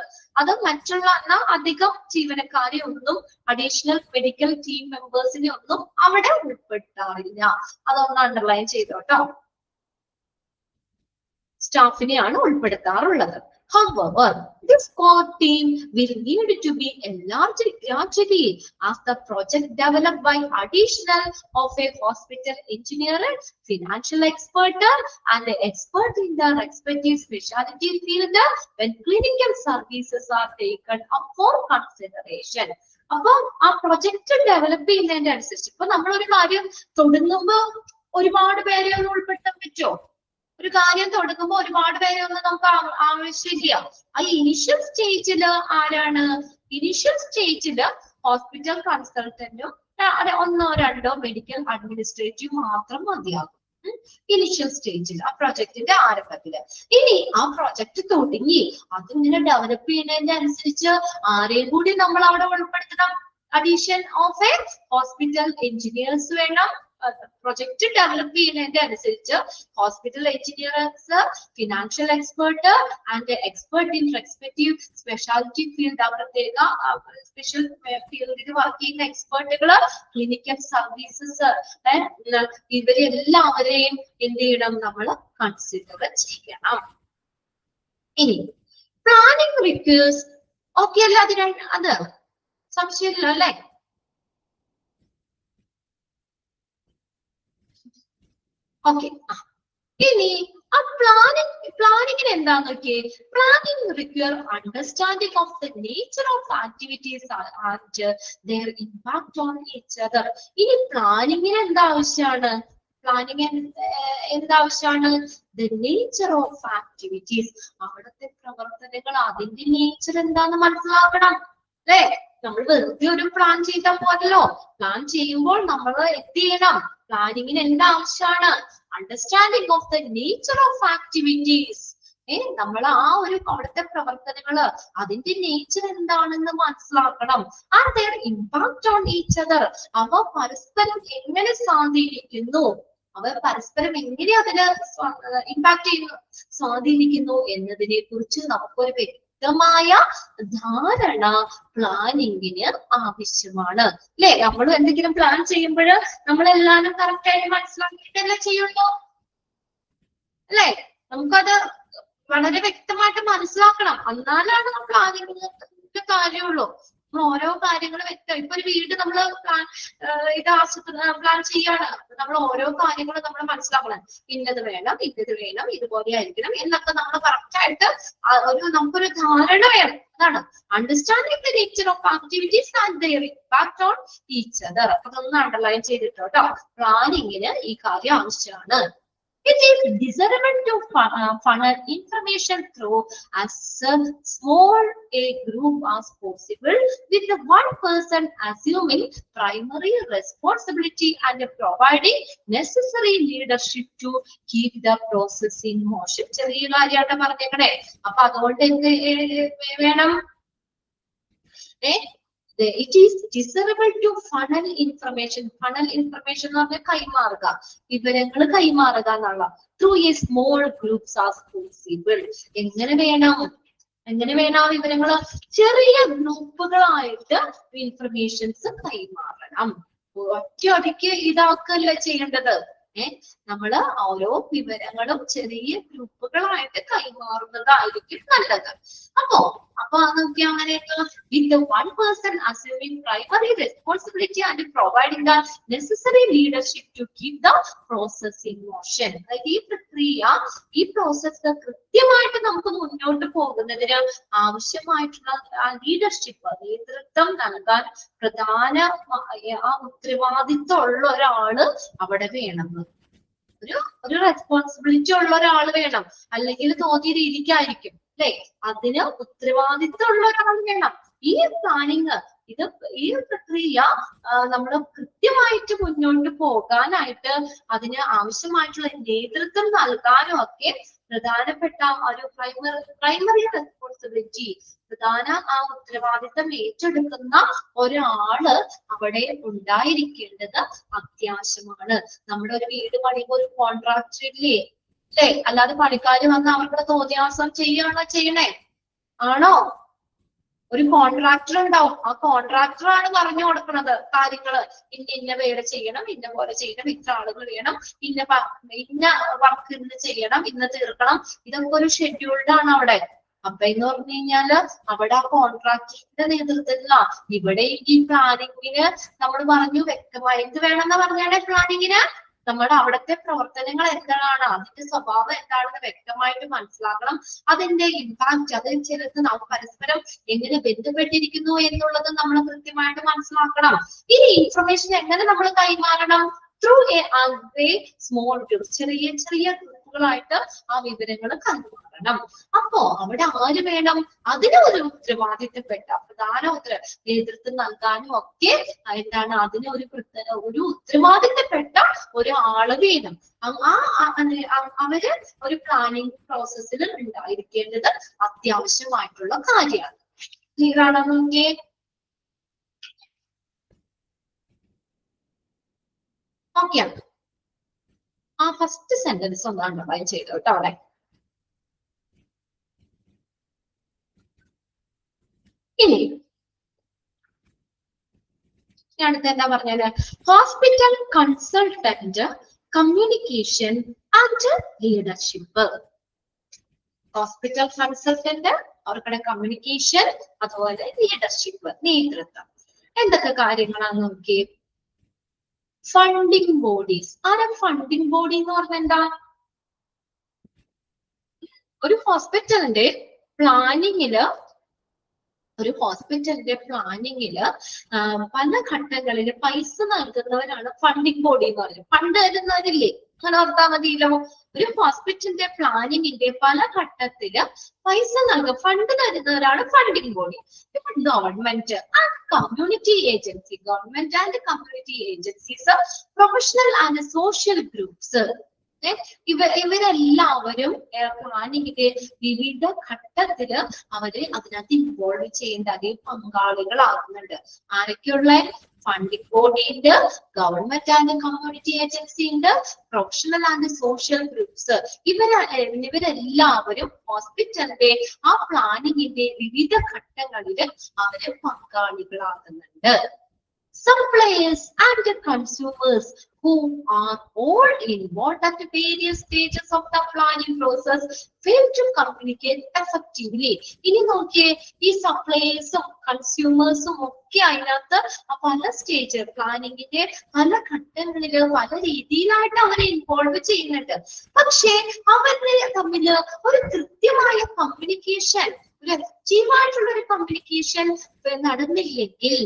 അത് മറ്റുള്ള അധികം ജീവനക്കാരെ ഒന്നും, അഡീഷണൽ മെഡിക്കൽ ടീം മെമ്പേഴ്സിനെ ഒന്നും അവിടെ ഉൾപ്പെടുത്താറില്ല. അതൊന്ന് underline ചെയ്തോട്ടോ. സ്റ്റാഫിനെയാണ് ഉൾപ്പെടുത്താറുള്ളത്. However, this core team will need to be enlarged gradually as the project developed by additional of a hospital engineer, financial expert, and expert in the respective specialty field when clinical services are taken up for consideration. അപ്പൊ ആ project develop ചെയ്യുന്നതിന്റെ അനുസരിച്ച് ഇപ്പൊ നമ്മളൊരു കാര്യം തുടങ്ങുമ്പോ ഒരുപാട് പേരെ ഒന്നും ഉൾപ്പെടുത്താൻ പറ്റുമോ? ഒരു കാര്യം തുടങ്ങുമ്പോൾ ഒരുപാട് പേരെ ഒന്നും നമുക്ക് ആവശ്യമില്ല. ആ ഇനിഷ്യൽ സ്റ്റേജില് ആരാണ്? ഇനിഷ്യൽ സ്റ്റേജില് ഹോസ്പിറ്റൽ കൺസൾട്ടന്റും ഒന്നോ രണ്ടോ മെഡിക്കൽ അഡ്മിനിസ്ട്രേറ്റീവ് മാത്രം മതിയാകും ഇനിഷ്യൽ സ്റ്റേജിൽ, ആ പ്രൊജക്ടിന്റെ ആരംഭത്തില്. ഇനി ആ പ്രൊജക്ട് തുടങ്ങി അതിങ്ങനെ ഡെവലപ്പ് ചെയ്യുന്നതിന്റെ അനുസരിച്ച് ആരെയും കൂടി നമ്മൾ അവിടെ ഉൾപ്പെടുത്തണം. Addition of a hospital engineers വേണം. പ്രൊജക്ട് ഡെവലപ്പ് ചെയ്യുന്നതിന്റെ അനുസരിച്ച് hospital engineers, financial expert and expert in respective speciality field, പ്രത്യേക സ്പെഷ്യൽ ഫീൽഡിൽ വർക്ക് ചെയ്യുന്ന എക്സ്പേർട്ടുകള്, ക്ലിനിക്കൽ സർവീസസ്, ഇവരെല്ലാവരെയും എന്ത് ചെയ്യണം? നമ്മൾ കൺസിഡർ ചെയ്യണം. ഇനി പ്ലാനിംഗ് റിക്വേഴ്സ് ഓക്കെ അല്ല? അത് സംശയമില്ല അല്ലെ? ഓക്കെ. ഇനി ആ പ്ലാനിങ്ങിന് എന്താന്ന് നോക്കിയേ. Planning require understanding of the nature of activities and their impact on each other. ഇനി പ്ലാനിങ്ങിന് എന്താവശ്യമാണ്? എന്താവശ്യമാണ്? ദ നേച്ചർ ഓഫ് ആക്ടിവിറ്റീസ്, അവിടുത്തെ പ്രവർത്തനങ്ങൾ, അതിന്റെ നേച്ചർ എന്താന്ന് മനസ്സിലാക്കണം അല്ലെ? നമ്മൾ വെറുതെ ഒരു പ്ലാൻ ചെയ്താൽ പോരല്ലോ. പ്ലാൻ ചെയ്യുമ്പോൾ നമ്മൾ എന്ത് ചെയ്യണം? പ്ലാനിങ്ങിന് എന്താ ആവശ്യമാണ്? Understanding of the nature of activities. നമ്മൾ ആ ഒരു അവിടുത്തെ പ്രവർത്തനങ്ങള് അതിന്റെ നേച്ചർ എന്താണെന്ന് മനസ്സിലാക്കണം. And their impact on each other, അവ പരസ്പരം എങ്ങനെ സ്വാധീനിക്കുന്നു, എങ്ങനെ അതിന് ഇമ്പാക്ട് ചെയ്യുന്നു, സ്വാധീനിക്കുന്നു എന്നതിനെ കുറിച്ച് നമുക്കൊരു വ്യക്തമായ ധാരണ പ്ലാനിങ്ങിന് ആവശ്യമാണ് അല്ലെ? നമ്മൾ എന്തെങ്കിലും പ്ലാൻ ചെയ്യുമ്പോൾ നമ്മളെല്ലാരും കറക്റ്റ് ആയിട്ട് മനസ്സിലാക്കിയിട്ടല്ലേ ചെയ്യുള്ളൂ അല്ലെ? നമുക്കത് വളരെ വ്യക്തമായിട്ട് മനസ്സിലാക്കണം. എന്നാലാണ് പ്ലാനിങ്ങിന്റെ കാര്യമുള്ളൂ. ഓരോ കാര്യങ്ങൾ വ്യക്തം. ഇപ്പൊ ഒരു വീട് നമ്മൾ പ്ലാൻ ചെയ്യാണ്, നമ്മൾ ഓരോ കാര്യങ്ങളും നമ്മൾ മനസ്സിലാക്കണം. ഇന്നത് വേണം, ഇതുപോലെ ആയിരിക്കണം എന്നൊക്കെ നമ്മൾ കറക്റ്റ് ആയിട്ട് നമുക്കൊരു ധാരണ വേണം. അതാണ് understanding the nature of activities and their impact on each other. അതൊന്ന് അണ്ടർലൈൻ ചെയ്തിട്ടോ. പ്ലാനിങ്ങിന് ഈ കാര്യം ആവശ്യമാണ്. It is desirable to funnel information through as small a group as possible, with one person assuming primary responsibility and providing necessary leadership to keep the process in motion. ചെറിയ കാര്യമായിട്ട് പറഞ്ഞേക്കണേ. അപ്പൊ അതുകൊണ്ട് എന്ത് വേണം? It is desirable to funnel information. Funnel information എന്ന് പറഞ്ഞാൽ കൈമാറുക, വിവരങ്ങൾ കൈമാറുക എന്നുള്ള. Through a small groups as possible. എങ്ങനെ വേണം വിവരങ്ങള്? ചെറിയ ഗ്രൂപ്പുകളായിട്ട് ഇൻഫർമേഷൻസ് കൈമാറണം. ഒറ്റയടിക്ക് ഇതാക്കല്ല ചെയ്യേണ്ടത്. നമ്മള് ഓരോ വിവരങ്ങളും ചെറിയ ഗ്രൂപ്പുകളായിട്ട് കൈമാറുന്നതായിരിക്കും നല്ലത്. അപ്പൊ അതൊക്കെ അങ്ങനെയൊക്കെ with one person assuming primary responsibility and providing the necessary leadership to keep the process in motion. ഈ പ്രോസസ് കൃത്യമായിട്ട് നമുക്ക് മുന്നോട്ട് പോകുന്നതിന് ആവശ്യമായിട്ടുള്ള ലീഡർഷിപ്പ്, നേതൃത്വം നൽകാൻ പ്രധാന ഉത്തരവാദിത്വം ഉള്ള ഒരാള് അവിടെ വേണം. ഒരു റെസ്പോൺസിബിലിറ്റി ഉള്ള ഒരാൾ വേണം. അല്ലെങ്കിൽ തോന്നിയ രീതിക്കായിരിക്കും അല്ലെ, അതിന് ഉത്തരവാദിത്വം ഉള്ള ഒരാൾ വേണം. ഈ പ്ലാനിങ്, ഈ പ്രക്രിയ നമ്മൾ കൃത്യമായിട്ട് മുന്നോട്ട് പോകാനായിട്ട് അതിന് ആവശ്യമായിട്ടുള്ള നേതൃത്വം നൽകാനും ഒക്കെ പ്രധാനപ്പെട്ട ഒരു പ്രൈമറി റെസ്പോൺസിബിലിറ്റി, പ്രധാന ഉത്തരവാദിത്തം ഏറ്റെടുക്കുന്ന ഒരാള് അവിടെ ഉണ്ടായിരിക്കേണ്ടത് അത്യാവശ്യമാണ്. നമ്മുടെ ഒരു വീട് പണിയുമ്പോൾ ഒരു കോൺട്രാക്ടർ ഇല്ലേ, അല്ലെ? അല്ലാതെ പണിക്കാര് വന്ന് അവരുടെ തോന്നിയാസം ചെയ്യണേ ആണോ? ഒരു കോൺട്രാക്ടർ ഉണ്ടാവും. ആ കോൺട്രാക്ടറാണ് പറഞ്ഞു കൊടുക്കുന്നത് കാര്യങ്ങള്. ഇന്ന പേര് ചെയ്യണം, ഇന്ന പോലെ ചെയ്യണം, ഇത്ര ആളുകൾ വേണം, ഇന്ന വർക്ക് ഇന്ന് ചെയ്യണം, ഇന്ന് തീർക്കണം. ഇതൊക്കെ ഒരു ഷെഡ്യൂൾഡ് ആണ് അവിടെ. അപ്പൊ എന്ന് പറഞ്ഞു കഴിഞ്ഞാല് അവിടെ ആ കോൺട്രാക്ടറിന്റെ നേതൃത്വത്തിലാണ്. ഇവിടെ ഈ പ്ലാനിങ്ങിന് നമ്മൾ പറഞ്ഞു വ്യക്തമായി എന്ത് വേണമെന്ന് പറഞ്ഞാൽ പ്ലാനിങ്ങിന് നമ്മുടെ അവിടുത്തെ പ്രവർത്തനങ്ങൾ എന്താണ്, അതിന്റെ സ്വഭാവം എന്താണെന്ന് വ്യക്തമായിട്ട് മനസ്സിലാക്കണം. അതിന്റെ ഇമ്പാക്ട്, അതിൽ ചേർത്ത് നമുക്ക് പരസ്പരം എങ്ങനെ ബന്ധപ്പെട്ടിരിക്കുന്നു എന്നുള്ളത് നമ്മൾ കൃത്യമായിട്ട് മനസ്സിലാക്കണം. ഈ ഇൻഫർമേഷൻ എങ്ങനെ നമ്മൾ കൈമാറണം? ത്രൂ എ സ്മോൾ ഗ്രൂപ്പ്, ചെറിയ ഗ്രൂപ്പുകളായിട്ട് ആ വിവരങ്ങൾ കൈമാറണം. അപ്പോ അവിടെ ആര് വേണം? അതിന് ഒരു ഉത്തരവാദിത്തപ്പെട്ട പ്രധാന നേതൃത്വം നൽകാനും ഒക്കെ എന്താണ്, അതിന് ഒരു ഉത്തരവാദിത്തപ്പെട്ട ഒരാള് വേണം. അവര് ഒരു പ്ലാനിങ് പ്രോസസ്സിൽ ഉണ്ടായിരിക്കേണ്ടത് അത്യാവശ്യമായിട്ടുള്ള കാര്യമാണ്. ക്ലിയർ ആണോ നോക്കിയേ? ഓക്കെയാണ്. ആ ഫസ്റ്റ് സെന്റൻസ് ഒന്ന് അണ്ടർലൈൻ ചെയ്തു കേട്ടോ അവിടെ. ഇനി അടുത്ത് എന്താ പറഞ്ഞത്? Hospital consultant, communication and leadership. Hospital consultant, അവർക്കുടെ കമ്മ്യൂണിക്കേഷൻ, അതുപോലെ ലീഡർഷിപ്പ്, നേതൃത്വം. എന്തൊക്കെ കാര്യങ്ങളാണ് നോക്കി? Funding bodies. ആരാ ഫണ്ടിങ് ബോഡി എന്ന് പറഞ്ഞാൽ എന്താ? ഒരു ഹോസ്പിറ്റലിന്റെ പ്ലാനിങ്ങില് പല ഘട്ടങ്ങളിൽ പൈസ നൽകുന്നവരാണ് ഫണ്ടിങ് ബോഡി എന്ന് പറയുന്നത്. ഫണ്ട് തരുന്നവരില്ലേ, അങ്ങനെ ഓർത്താൽ മതിയല്ലോ. ഒരു ഹോസ്പിറ്റലിന്റെ പ്ലാനിങ്ങിന്റെ പല ഘട്ടത്തില് പൈസ ഫണ്ട് തരുന്നവരാണ് ഫണ്ടിങ് ബോഡി. ഇപ്പൊ government and community agency, government and community agencies, professional and social groups, ഇവരെല്ലാവരും പ്ലാനിങ്ങിന്റെ വിവിധ ഘട്ടത്തില് അതിനകത്ത് ഇൻവോൾവ് ചെയ്യേണ്ട, അതിൽ പങ്കാളികളാകുന്നുണ്ട്. ആരൊക്കെയുള്ള? ഫണ്ടിങ് ബോഡി ഉണ്ട്, ഗവൺമെന്റ് ആൻഡ് കമ്മ്യൂണിറ്റി ഏജൻസി ഉണ്ട്, പ്രൊഫഷണൽ ആൻഡ് സോഷ്യൽ ഗ്രൂപ്പ്സ്. ഇവരെല്ലാവരും ഹോസ്പിറ്റലിന്റെ ആ പ്ലാനിങ്ങിന്റെ വിവിധ ഘട്ടങ്ങളില് പങ്കാളികളാകുന്നുണ്ട്. Suppliers and consumers who are all involved at various stages of the planning process fail to communicate effectively. ഇനി നോക്കിയേ, ഈ സപ്ലയേഴ്സും കൺസ്യൂമേഴ്സും ഒക്കെ അതിനകത്ത് പല സ്റ്റേജ്, പ്ലാനിങ്ങിന്റെ പല ഘട്ടങ്ങളില് പല രീതിയിലായിട്ട് അവരെ ഇൻവോൾവ് ചെയ്യുന്നുണ്ട്. പക്ഷേ അവര് തമ്മിൽ ഒരു കൃത്യമായ കമ്മ്യൂണിക്കേഷൻ, ഒരു എഫക്റ്റീവായിട്ടുള്ള ഒരു കമ്മ്യൂണിക്കേഷൻ നടന്നില്ലെങ്കിൽ,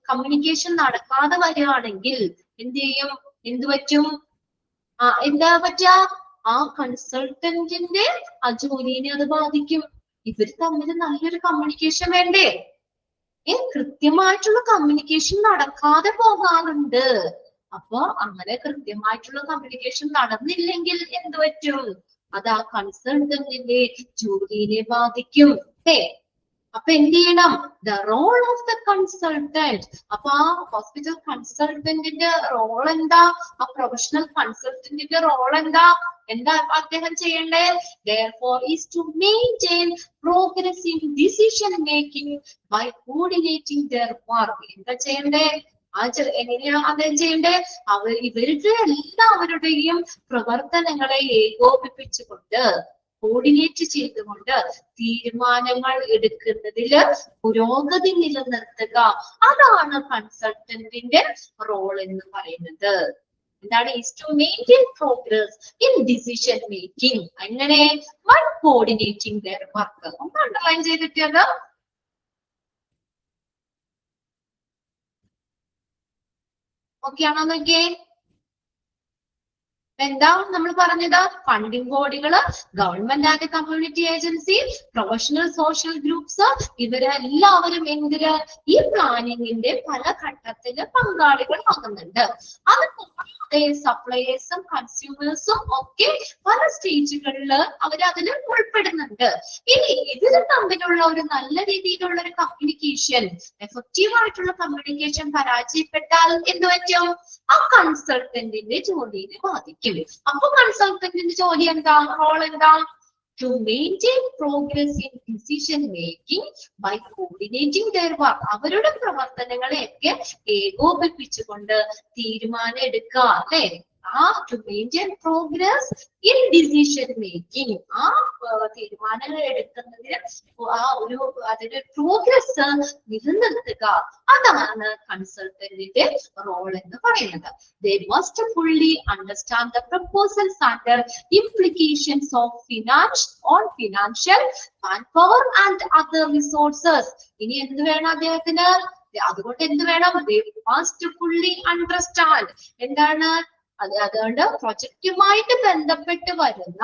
കമ്മ്യൂണിക്കേഷൻ നടക്കാതെ വരികയാണെങ്കിൽ എന്ത് പറ്റും? എന്താ പറ്റുക? ആ കൺസൾട്ടന്റിന്റെ ആ ജോലിനെ അത് ബാധിക്കും. ഇവര് തമ്മിൽ നല്ലൊരു കമ്മ്യൂണിക്കേഷൻ വേണ്ടേ? കൃത്യമായിട്ടുള്ള കമ്മ്യൂണിക്കേഷൻ നടക്കാതെ പോകാറുണ്ട്. അപ്പൊ അങ്ങനെ കൃത്യമായിട്ടുള്ള കമ്മ്യൂണിക്കേഷൻ നടന്നില്ലെങ്കിൽ എന്ത് പറ്റും? അത് ആ കൺസൾട്ടന്റിന്റെ ജോലിയെ ബാധിക്കും. അപ്പൊ എന്ത് ചെയ്യണം? The role of the consultant. അപ്പൊ ആ ഹോസ്പിറ്റൽ കൺസൾട്ടന്റിന്റെ റോൾ എന്താ? ആ പ്രൊഫഷണൽ കൺസൾട്ടന്റിന്റെ റോൾ എന്താ? എന്താ അദ്ദേഹം ചെയ്യണ്ടേ? Therefore is to maintain progress in decision making by coordinating their work. എന്താ ചെയ്യണ്ടേ? എങ്ങനെയാ അദ്ദേഹം ചെയ്യണ്ടേ? ഇവരുടെ എല്ലാവരുടെയും പ്രവർത്തനങ്ങളെ ഏകോപിപ്പിച്ചുകൊണ്ട്, കോർഡിനേറ്റ് ചെയ്തുകൊണ്ട് തീരുമാനങ്ങൾ എടുക്കുന്നതിൽ പുരോഗതി നിലനിർത്തുക. അതാണ് കൺസൾട്ടന്റിന്റെ റോൾ എന്ന് പറയുന്നത്. എന്താണ്? is to maintain progress in decision making. അങ്ങനെ by coordinating their work. ഒന്ന് അണ്ടർലൈൻ ചെയ്തിട്ടത്. ഓക്കെ ആണോ നോക്കിയേ? എന്താ നമ്മൾ പറഞ്ഞത്? ഫണ്ടിംഗ് ബോഡികള്, government and community agency, professional social groups, ഇവരെല്ലാവരും എന്തിന്? ഈ പ്ലാനിങ്ങിന്റെ പല ഘട്ടത്തില് പങ്കാളികളാകുന്നുണ്ട്. അത് കൂടാതെ സപ്ലയേഴ്സും കൺസ്യൂമേഴ്സും ഒക്കെ പല സ്റ്റേജുകളില് അവരതിൽ ഉൾപ്പെടുന്നുണ്ട്. ഇനി ഇതിൽ തമ്മിലുള്ള ഒരു നല്ല രീതിയിലുള്ള ഒരു കമ്മ്യൂണിക്കേഷൻ, എഫക്റ്റീവ് ആയിട്ടുള്ള കമ്മ്യൂണിക്കേഷൻ പരാജയപ്പെട്ടാൽ എന്ത് പറ്റും? ആ കൺസൾട്ടന്റിന്റെ ജോലിയെ ബാധിക്കും. അപ്പൊ കൺസൾട്ടന്റിന്റെ ജോലി എന്താ? റോൾ എന്താ? To maintain progress in decision making by coordinating their work. അവരുടെ പ്രവർത്തനങ്ങളെയൊക്കെ ഏകോപിപ്പിച്ചുകൊണ്ട് തീരുമാനം എടുക്കുക, അല്ലെ? to maintain progress in decision making. ആ തീരുമാനങ്ങൾ എടുക്കുന്നതിന് അതിന്റെ പ്രോഗ്രസ് നിലനിർത്തുക. അതാണ് കൺസൾട്ടന്റിന്റെ റോൾ എന്ന് പറയുന്നത്. They must fully understand the proposals and their implications of financial, manpower and other resources. ഇനി എന്ത് വേണം അദ്ദേഹത്തിന്? അതുകൊണ്ട് എന്ത് വേണം? They must fully understand. എന്താണ്? അതുകൊണ്ട് പ്രൊജക്റ്റുമായിട്ട് ബന്ധപ്പെട്ട് വരുന്ന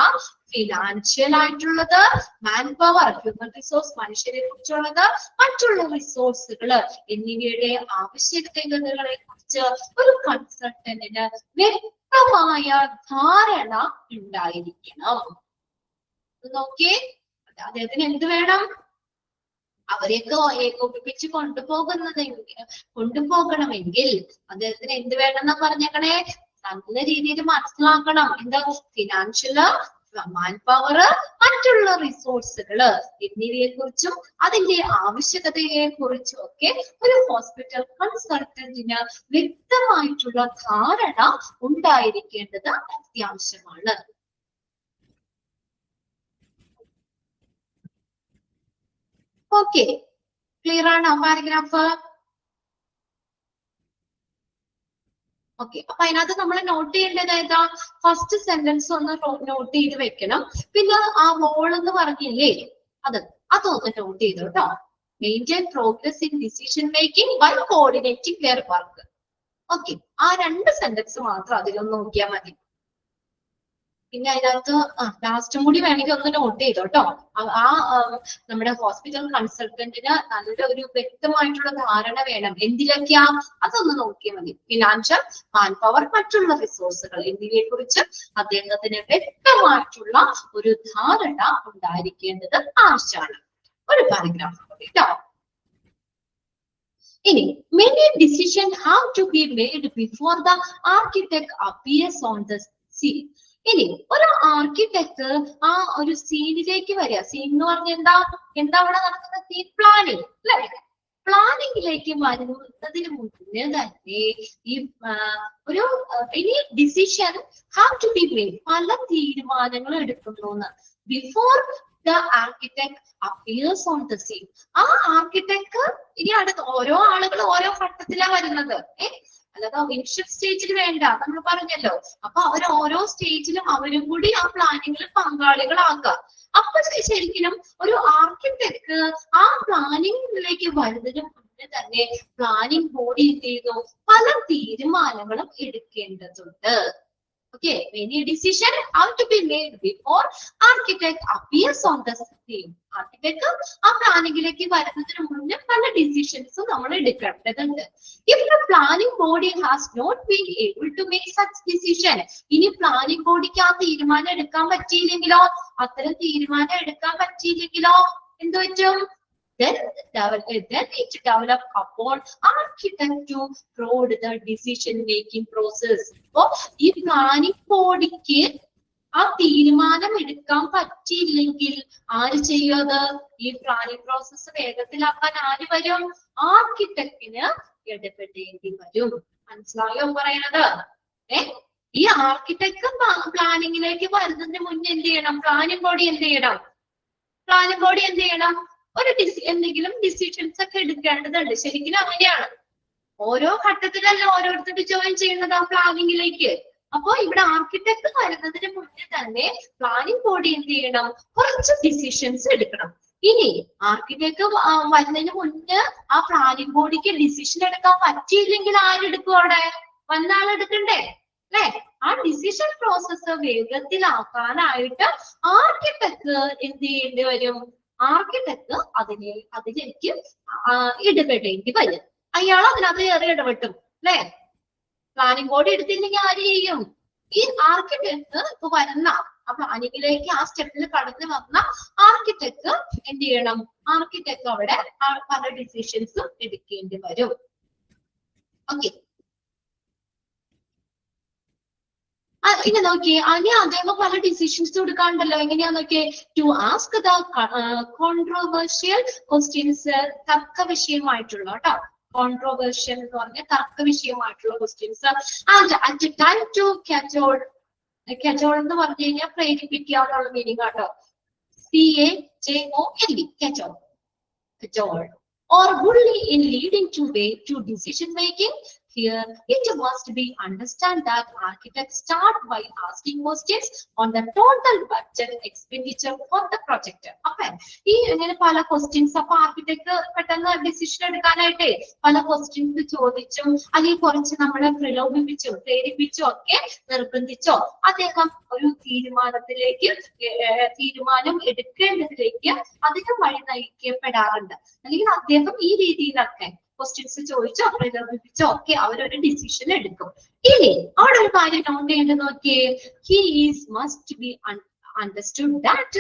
ഫിനാൻഷ്യൽ ആയിട്ടുള്ളത്, മാൻ പവർ, ഹ്യൂമൻ റിസോഴ്സ്, മനുഷ്യരെ കുറിച്ചുള്ളത്, മറ്റുള്ള റിസോഴ്സുകൾ എന്നിവയുടെ ആവശ്യകതകളെ കുറിച്ച് ഒരു കൺസൾട്ടന്റിന് വ്യക്തമായ ധാരണ ഉണ്ടായിരിക്കണം. നോക്കിയേ, അദ്ദേഹത്തിന് എന്ത് വേണം? അവരെയൊക്കെ ഏകോപിപ്പിച്ച് കൊണ്ടുപോകണമെങ്കിൽ അദ്ദേഹത്തിന് എന്ത് വേണമെന്നാ പറഞ്ഞേക്കണേ? നല്ല രീതിയിൽ മനസ്സിലാക്കണം. എന്താ? ഫിനാൻഷ്യല്, മാൻ പവർ, മറ്റുള്ള റിസോഴ്സുകള് എന്നിവയെ കുറിച്ചും അതിന്റെ ആവശ്യകതയെ കുറിച്ചും ഒക്കെ ഒരു ഹോസ്പിറ്റൽ കൺസൾട്ടന്റിന് വ്യക്തമായിട്ടുള്ള ധാരണ ഉണ്ടായിരിക്കേണ്ടത് അത്യാവശ്യമാണ്. ഓക്കെ, ക്ലിയർ ആണോ പാരഗ്രാഫ്? ഓക്കെ, അപ്പൊ അതിനകത്ത് നമ്മൾ നോട്ട് ചെയ്യേണ്ടത് ഏതാ? ഫസ്റ്റ് സെന്റൻസ് ഒന്ന് നോട്ട് ചെയ്ത് വെക്കണം. പിന്നെ ആ റോൾ എന്ന് പറഞ്ഞില്ലേ, അതൊന്ന് നോട്ട് ചെയ്തു കേട്ടോ. Maintain progress in decision making by coordinating their work. Okay, ആ 2 സെന്റൻസ് മാത്രം അതിലൊന്ന് നോക്കിയാൽ മതി. പിന്നെ അതിനകത്ത് ലാസ്റ്റും കൂടി വേണമെങ്കിൽ ഒന്ന് നോട്ട് ചെയ്തോ കേട്ടോ. നമ്മുടെ ഹോസ്പിറ്റൽ കൺസൾട്ടന്റിന് ഒരു വ്യക്തമായിട്ടുള്ള ധാരണ വേണം. എന്തിലൊക്കെയാ? അതൊന്ന് നോക്കിയാൽ മതി. ഫിനാൻഷ്യൽ, മാൻ പവർ, മറ്റുള്ള റിസോഴ്സുകൾ എന്നിവയെ കുറിച്ച് അദ്ദേഹത്തിന് വ്യക്തമായിട്ടുള്ള ഒരു ധാരണ ഉണ്ടായിരിക്കേണ്ടത് ആവശ്യമാണ്. ഒരു പാരഗ്രാഫ് കേട്ടോ. ഇനി many decisions have to be made before the architect appears on the scene. ഇനി ഒരു ആർക്കിടെക്ട് ആ ഒരു സീനിലേക്ക് വരിക. സീൻ എന്ന് പറഞ്ഞാൽ എന്താ അവിടെ നടക്കുന്ന? സീൻ പ്ലാനിങ്, അല്ലെ? പ്ലാനിങ്ങിലേക്ക് വരുന്നതിന് മുന്നേ തന്നെ any decision have to be made. പല തീരുമാനങ്ങൾ എടുക്കുന്നു. Before the architect appears on the scene. ആ ആർക്കിടെക്ട് ഇനി അടുത്ത ഓരോ ആളുകൾ ഓരോ ഘട്ടത്തിലാണ് വരുന്നത്. അല്ലാതെ ഇനിഷ്യൽ സ്റ്റേജിൽ വേണ്ട, നമ്മൾ പറഞ്ഞല്ലോ. അപ്പൊ അവർ ഓരോ സ്റ്റേജിലും അവരും കൂടി ആ പ്ലാനിങ്ങിൽ പങ്കാളികളാക്കുക. അപ്പൊ ശരിക്കും ഒരു ആർക്കിടെക്ട് ആ പ്ലാനിങ്ങിലേക്ക് വരുന്നതിന് മുന്നേ തന്നെ പ്ലാനിങ് ബോഡി എന്ത് ചെയ്തു? പല തീരുമാനങ്ങളും എടുക്കേണ്ടതുണ്ട്. Okay, any decision have to be made before architect appears on the scene. Architect ആ പ്ലാനിങ്ങിലേക്ക് വരുന്നതിന് മുന്നേ പല ഡിസിഷൻസും നമ്മൾ എടുക്കേണ്ടതുണ്ട്. If the planning body has not been able to make such decision, ഇനി പ്ലാനിംഗ് ബോഡിക്ക് ആ തീരുമാനം എടുക്കാൻ പറ്റിയില്ലെങ്കിലോ, അത്തരം തീരുമാനം എടുക്കാൻ പറ്റിയില്ലെങ്കിലോ എന്ത് പറ്റും? Then it develop upon architect to prod the decision making process. അപ്പോ ഈ പ്ലാനിംഗ് ബോഡിക്ക് ആ തീരുമാനം എടുക്കാൻ പറ്റിയില്ലെങ്കിൽ ആര് ചെയ്യത്? ഈ പ്ലാനിംഗ് പ്രോസസ്സ് വേഗത്തിലാക്കാൻ ആര് വരും? ആർക്കിടെക്റ്റിന് ഇടപെടേണ്ടി വരും. മനസ്സിലായോ പറയണത്? ഈ ആർക്കിടെക്ട് പ്ലാനിങ്ങിലേക്ക് വരുന്നതിന് മുന്നേ എന്ത് ചെയ്യണം? പ്ലാനിംഗ് ബോഡി എന്ത് ചെയ്യണം? പ്ലാനിംഗ് ബോഡി എന്ത് ചെയ്യണം? ഒരു എന്തെങ്കിലും ഡിസിഷൻസ് ഒക്കെ എടുക്കേണ്ടതുണ്ട്. ശരിക്കും അങ്ങനെയാണ്. ഓരോ ഘട്ടത്തിലല്ല ഓരോരുത്തർ ജോയിൻ ചെയ്യുന്നത് ആ പ്ലാനിങ്ങിലേക്ക്. അപ്പോ ഇവിടെ ആർക്കിടെക്ട് വരുന്നതിന് മുന്നേ തന്നെ പ്ലാനിംഗ് ബോഡി എന്ത് ചെയ്യണം? കുറച്ച് ഡിസിഷൻസ് എടുക്കണം. ഇനി ആർക്കിടെക്ട് വരുന്നതിന് മുന്നേ ആ പ്ലാനിംഗ് ബോഡിക്ക് ഡിസിഷൻ എടുക്കാൻ പറ്റിയില്ലെങ്കിൽ ആരെടുക്കും? അവിടെ വന്ന ആളെടുക്കണ്ടേ അല്ലെ? ആ ഡിസിഷൻ പ്രോസസ്സ് വേഗത്തിലാക്കാനായിട്ട് ആർക്കിടെക്ട് എന്ത് ചെയ്യേണ്ടി വരും? ആർക്കിടെക്ട് അതിലേക്ക് ഇടപെടേണ്ടി വരും. അയാൾ അതിനകത്ത് കയറി ഇടപെട്ടും അല്ലെ? പ്ലാനിംഗ് ബോഡി എടുത്തില്ലെങ്കിൽ ആര് ചെയ്യും? ഈ ആർക്കിടെക്ട് ഇപ്പൊ വരുന്ന ആ പ്ലാനിങ്ങിലേക്ക് ആ സ്റ്റെപ്പിൽ കടന്നു വന്ന ആർക്കിടെക്ട് എന്ത് ചെയ്യണം? ആർക്കിടെക്ട് അവിടെ പല ഡിസിഷൻസും എടുക്കേണ്ടി വരും. ഓക്കെ, ഇനി നോക്കിയേ, അനി അദ്ദേഹം പല ഡിസിഷൻസ് എടുക്കാണ്ടല്ലോ. എങ്ങനെയാ നോക്കിയേ? To ask the controversial questions, തർക്ക വിഷയമായിട്ടുള്ള കേട്ടോ. കോൺട്രോവേഴ്ഷ്യൽ എന്ന് പറഞ്ഞ തർക്ക വിഷയമായിട്ടുള്ള questions. And at time to cajole. Cajole എന്ന് പറഞ്ഞു കഴിഞ്ഞാൽ പ്രേരിപ്പിക്കുക എന്നുള്ള മീനിങ് കേട്ടോ. CAJOLE, കച്ചോൾ. കച്ചോൾ or bully in leading to decision making. Here it must be understand that architects start by asking questions on the total budget expenditure for the project. അപ്പൊ ഈ ഇങ്ങനെ പല questions, അപ്പൊ ആർക്കിടെക്ട് പെട്ടെന്ന് ഡിസിഷൻ എടുക്കാനായിട്ടേ പല questions ചോദിച്ചും അല്ലെങ്കിൽ കുറച്ച് നമ്മളെ പ്രലോഭിപ്പിച്ചോ പ്രേരിപ്പിച്ചോ ഒക്കെ നിർബന്ധിച്ചോ അദ്ദേഹം ഒരു തീരുമാനം എടുക്കേണ്ടതിലേക്ക് അതിന് വഴി നയിക്കപ്പെടാറുണ്ട്. അല്ലെങ്കിൽ അദ്ദേഹം ഈ രീതിയിലൊക്കെ ക്വസ്റ്റ്യൻസ് ചോദിച്ചോ പ്രലോഭിപ്പിച്ചോ ഒക്കെ അവരൊരു ഡിസിഷൻ എടുക്കും. ഇനി അവിടെ ഒരു കാര്യം നോട്ട് ചെയ്യേണ്ടത് നോക്കിയേ. He must be understood that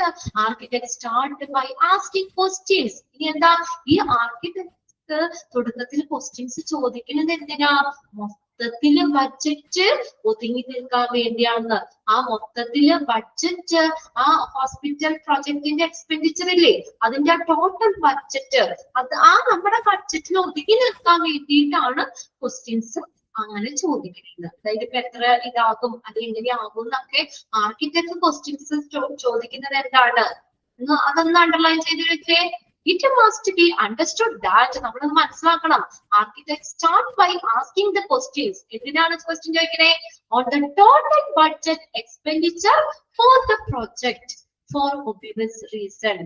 architects start by asking questions. ഇനി എന്താ? ഈ ആർക്കിടെക്ട് തുടക്കത്തിൽ ക്വസ്റ്റ്യൻസ് ചോദിക്കുന്നത് എന്തിനാ? മൊത്തത്തില് ബഡ്ജറ്റ് ഒതുങ്ങി നിൽക്കാൻ വേണ്ടിയാണ്. ആ മൊത്തത്തില് ബഡ്ജറ്റ്, ആ ഹോസ്പിറ്റൽ പ്രൊജക്ടിന്റെ എക്സ്പെൻഡിച്ചർ ഇല്ലേ, അതിന്റെ ടോട്ടൽ ബഡ്ജറ്റ്, അത് ആ നമ്മുടെ ബഡ്ജറ്റിൽ ഒതുങ്ങി നിൽക്കാൻ വേണ്ടിയിട്ടാണ് ക്വസ്റ്റ്യൻസ് അങ്ങനെ ചോദിക്കുന്നത്. അതായത് ഇപ്പൊ എത്ര ഇതാകും, അത് എങ്ങനെയാകും എന്നൊക്കെ ആർക്കിടെക്ട് ക്വസ്റ്റ്യൻസ് ചോദിക്കുന്നത് എന്താണ്? അതൊന്ന് അണ്ടർലൈൻ ചെയ്ത് വെച്ചേ. It must be understood that നമ്മൾ മനസ്സിലാക്കണം. Architects start by asking the questions. എന്തിനാണ് ക്വസ്റ്റ്യൻ ചോദിക്കുന്നത്? On the total budget expenditure for the project for obvious reason.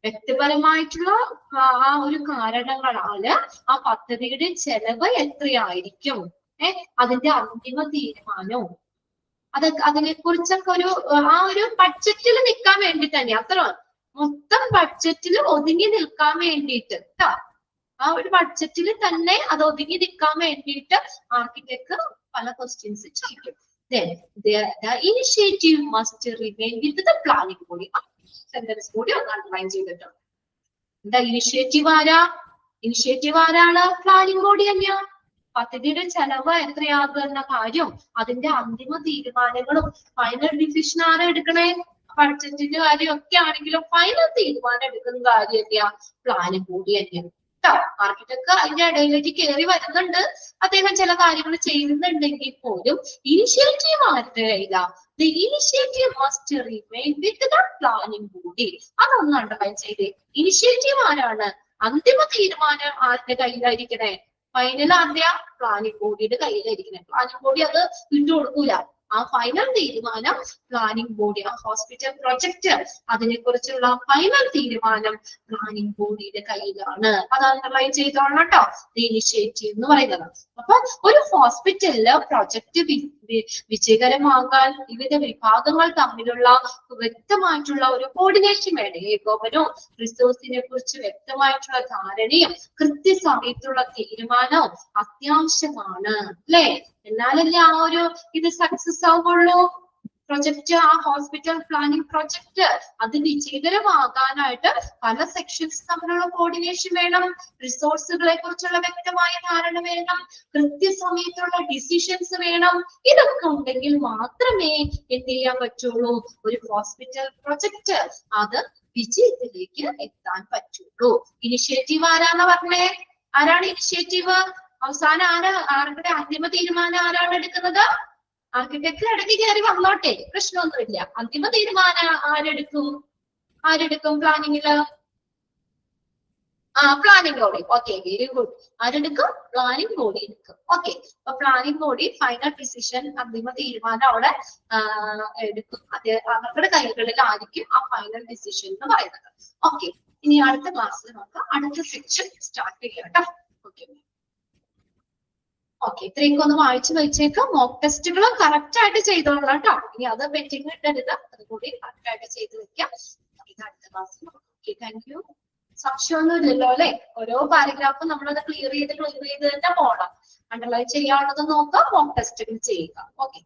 വ്യക്തിപരമായിട്ടുള്ള ആ ഒരു കാരണങ്ങളാല് ആ പദ്ധതിയുടെ ചെലവ് എത്രയായിരിക്കും, അതിന്റെ അന്തിമ തീരുമാനവും അതിനെ കുറിച്ചൊക്കെ ആ ഒരു ബഡ്ജറ്റിൽ നിൽക്കാൻ വേണ്ടി തന്നെ, അത്ര മൊത്തം ബഡ്ജറ്റിൽ ഒതുങ്ങി നിൽക്കാൻ വേണ്ടിയിട്ട് കേട്ടോ. ആ ഒരു ബഡ്ജറ്റിൽ തന്നെ അത് ഒതുങ്ങി നിൽക്കാൻ വേണ്ടിയിട്ട് ആർക്കിടെക്ട് പല ക്വസ്റ്റ്യൻസ് ചോദിക്കും. Then the initiative must remain with the planning body. Sentence കൂടി ഒന്ന് അണ്ടർലൈൻ ചെയ്തിട്ടോ. എന്താ ഇനിഷ്യേറ്റീവ് ആരാണ്? പ്ലാനിംഗ് ബോഡി തന്നെയാ. പദ്ധതിയുടെ ചെലവ് എത്രയാകുന്ന കാര്യം, അതിന്റെ അന്തിമ തീരുമാനങ്ങളും ഫൈനൽ ഡിസിഷൻ ആരാ എടുക്കണേ? ബഡ്ജറ്റിന്റെ കാര്യം ഒക്കെ ആണെങ്കിലും ഫൈനൽ തീരുമാനം എടുക്കുന്ന കാര്യം തന്നെയാ പ്ലാനിംഗ് ബോഡി തന്നെയാണ് കേട്ടോ. ആർക്കിടെക്ട് അതിന്റെ ഇടയിലേക്ക് കയറി വരുന്നുണ്ട്, അദ്ദേഹം ചില കാര്യങ്ങൾ ചെയ്യുന്നുണ്ടെങ്കിൽ പോലും ഇനിഷ്യേറ്റീവ് ആരുടെ കയ്യിലാ? The initiative must remain with the planning body. അതൊന്ന് അണ്ടർലൈൻ ചെയ്തേ. ഇനിഷ്യേറ്റീവ് ആരാണ്? അന്തിമ തീരുമാനം ആരുടെ കയ്യിലായിരിക്കണേ? ഫൈനൽ ആരുടെയാ? പ്ലാനിംഗ് ബോഡിയുടെ കയ്യിലായിരിക്കണേ. പ്ലാനിംഗ് ബോഡി അത് വിട്ടുകൊടുക്കൂല. ആ ഫൈനൽ തീരുമാനം പ്ലാനിംഗ് ബോഡി, ആ ഹോസ്പിറ്റൽ പ്രൊജക്ട് അതിനെ കുറിച്ചുള്ള ഫൈനൽ തീരുമാനം പ്ലാനിംഗ് ബോഡിയുടെ കയ്യിലാണ്. അത് അണ്ടർലൈൻ ചെയ്തോളണം കേട്ടോ, ഇനിഷ്യേറ്റീവ് എന്ന് പറയുന്നത്. അപ്പൊ ഒരു ഹോസ്പിറ്റലില് പ്രൊജക്ട് വിജയകരമാകാൻ വിവിധ വിഭാഗങ്ങൾ തമ്മിലുള്ള വ്യക്തമായിട്ടുള്ള ഒരു കോർഡിനേഷൻ വേണം. ഏകോപനവും റിസോഴ്സിനെ കുറിച്ച് വ്യക്തമായിട്ടുള്ള ധാരണയും കൃത്യസമയത്തുള്ള തീരുമാനവും അത്യാവശ്യമാണ് അല്ലെ? എന്നാലല്ലേ ആ ഒരു ഇത് സക്സസ് ആവുള്ളൂ. പ്രൊജക്ട്, ആ ഹോസ്പിറ്റൽ പ്ലാനിംഗ് പ്രൊജക്ട് അത് വിജയകരമാകാനായിട്ട് പല സെക്ഷൻസ് തമ്മിലുള്ള കോർഡിനേഷൻ വേണം, റിസോഴ്സുകളെ കുറിച്ചുള്ള വ്യക്തമായ ധാരണ വേണം, കൃത്യസമയത്തുള്ള ഡിസിഷൻസ് വേണം. ഇതൊക്കെ ഉണ്ടെങ്കിൽ മാത്രമേ എന്ത് ചെയ്യാൻ പറ്റുള്ളൂ, ഒരു ഹോസ്പിറ്റൽ പ്രൊജക്ട് അത് വിജയത്തിലേക്ക് എത്താൻ പറ്റുള്ളൂ. ഇനിഷ്യേറ്റീവ് ആരാന്ന് പറഞ്ഞേ? ആരാണ് ഇനിഷ്യേറ്റീവ്? അവസാനം ആരുടെ അന്തിമ തീരുമാനം ആരാണ് എടുക്കുന്നത്? ആർക്കിടെക്ട് ഇടയ്ക്ക് കയറി വന്നോട്ടെ, പ്രശ്നമൊന്നുമില്ല. അന്തിമ തീരുമാനം ആരെടുക്കും പ്ലാനിങ്ങില്? Planning body. Okay, very good. ആരെടുക്കും? പ്ലാനിംഗ് ബോഡി എടുക്കും. ഓക്കെ, അപ്പൊ പ്ലാനിംഗ് ബോഡി ഫൈനൽ ഡിസിഷൻ, അന്തിമ തീരുമാനം അവിടെ എടുക്കും. അവരുടെ കൈകളിലായിരിക്കും ആ ഫൈനൽ ഡിസിഷൻ എന്ന് പറയുന്നത്. ഓക്കെ, ഇനി അടുത്ത ക്ലാസ്സിൽ നമുക്ക് അടുത്ത സെക്ഷൻ സ്റ്റാർട്ട് ചെയ്യാം കേട്ടോ. ഓക്കെ ഓക്കെ, ഇത്രയൊക്കെ ഒന്ന് വായിച്ചു വെച്ചേക്കാം. മോക്ക് ടെസ്റ്റുകൾ കറക്റ്റ് ആയിട്ട് ചെയ്തോളാം കേട്ടോ. ഇനി അത് പെൻഡിങ് ഇട്ടരുത്, അതുകൂടി കറക്റ്റ് ആയിട്ട് ചെയ്ത് വെക്കാം. ഇത് അടുത്ത ക്ലാസ്സിൽ. Okay, thank you. സംശയമൊന്നും ഇല്ലല്ലോ അല്ലെ? ഓരോ പാരഗ്രാഫും നമ്മളത് ക്ലിയർ ചെയ്ത് തന്നെ പോകണം. അണ്ടർലൈൻ ചെയ്യാനുള്ളത് നോക്കാം, മോക്ക് ടെസ്റ്റുകൾ ചെയ്യുക. ഓക്കെ.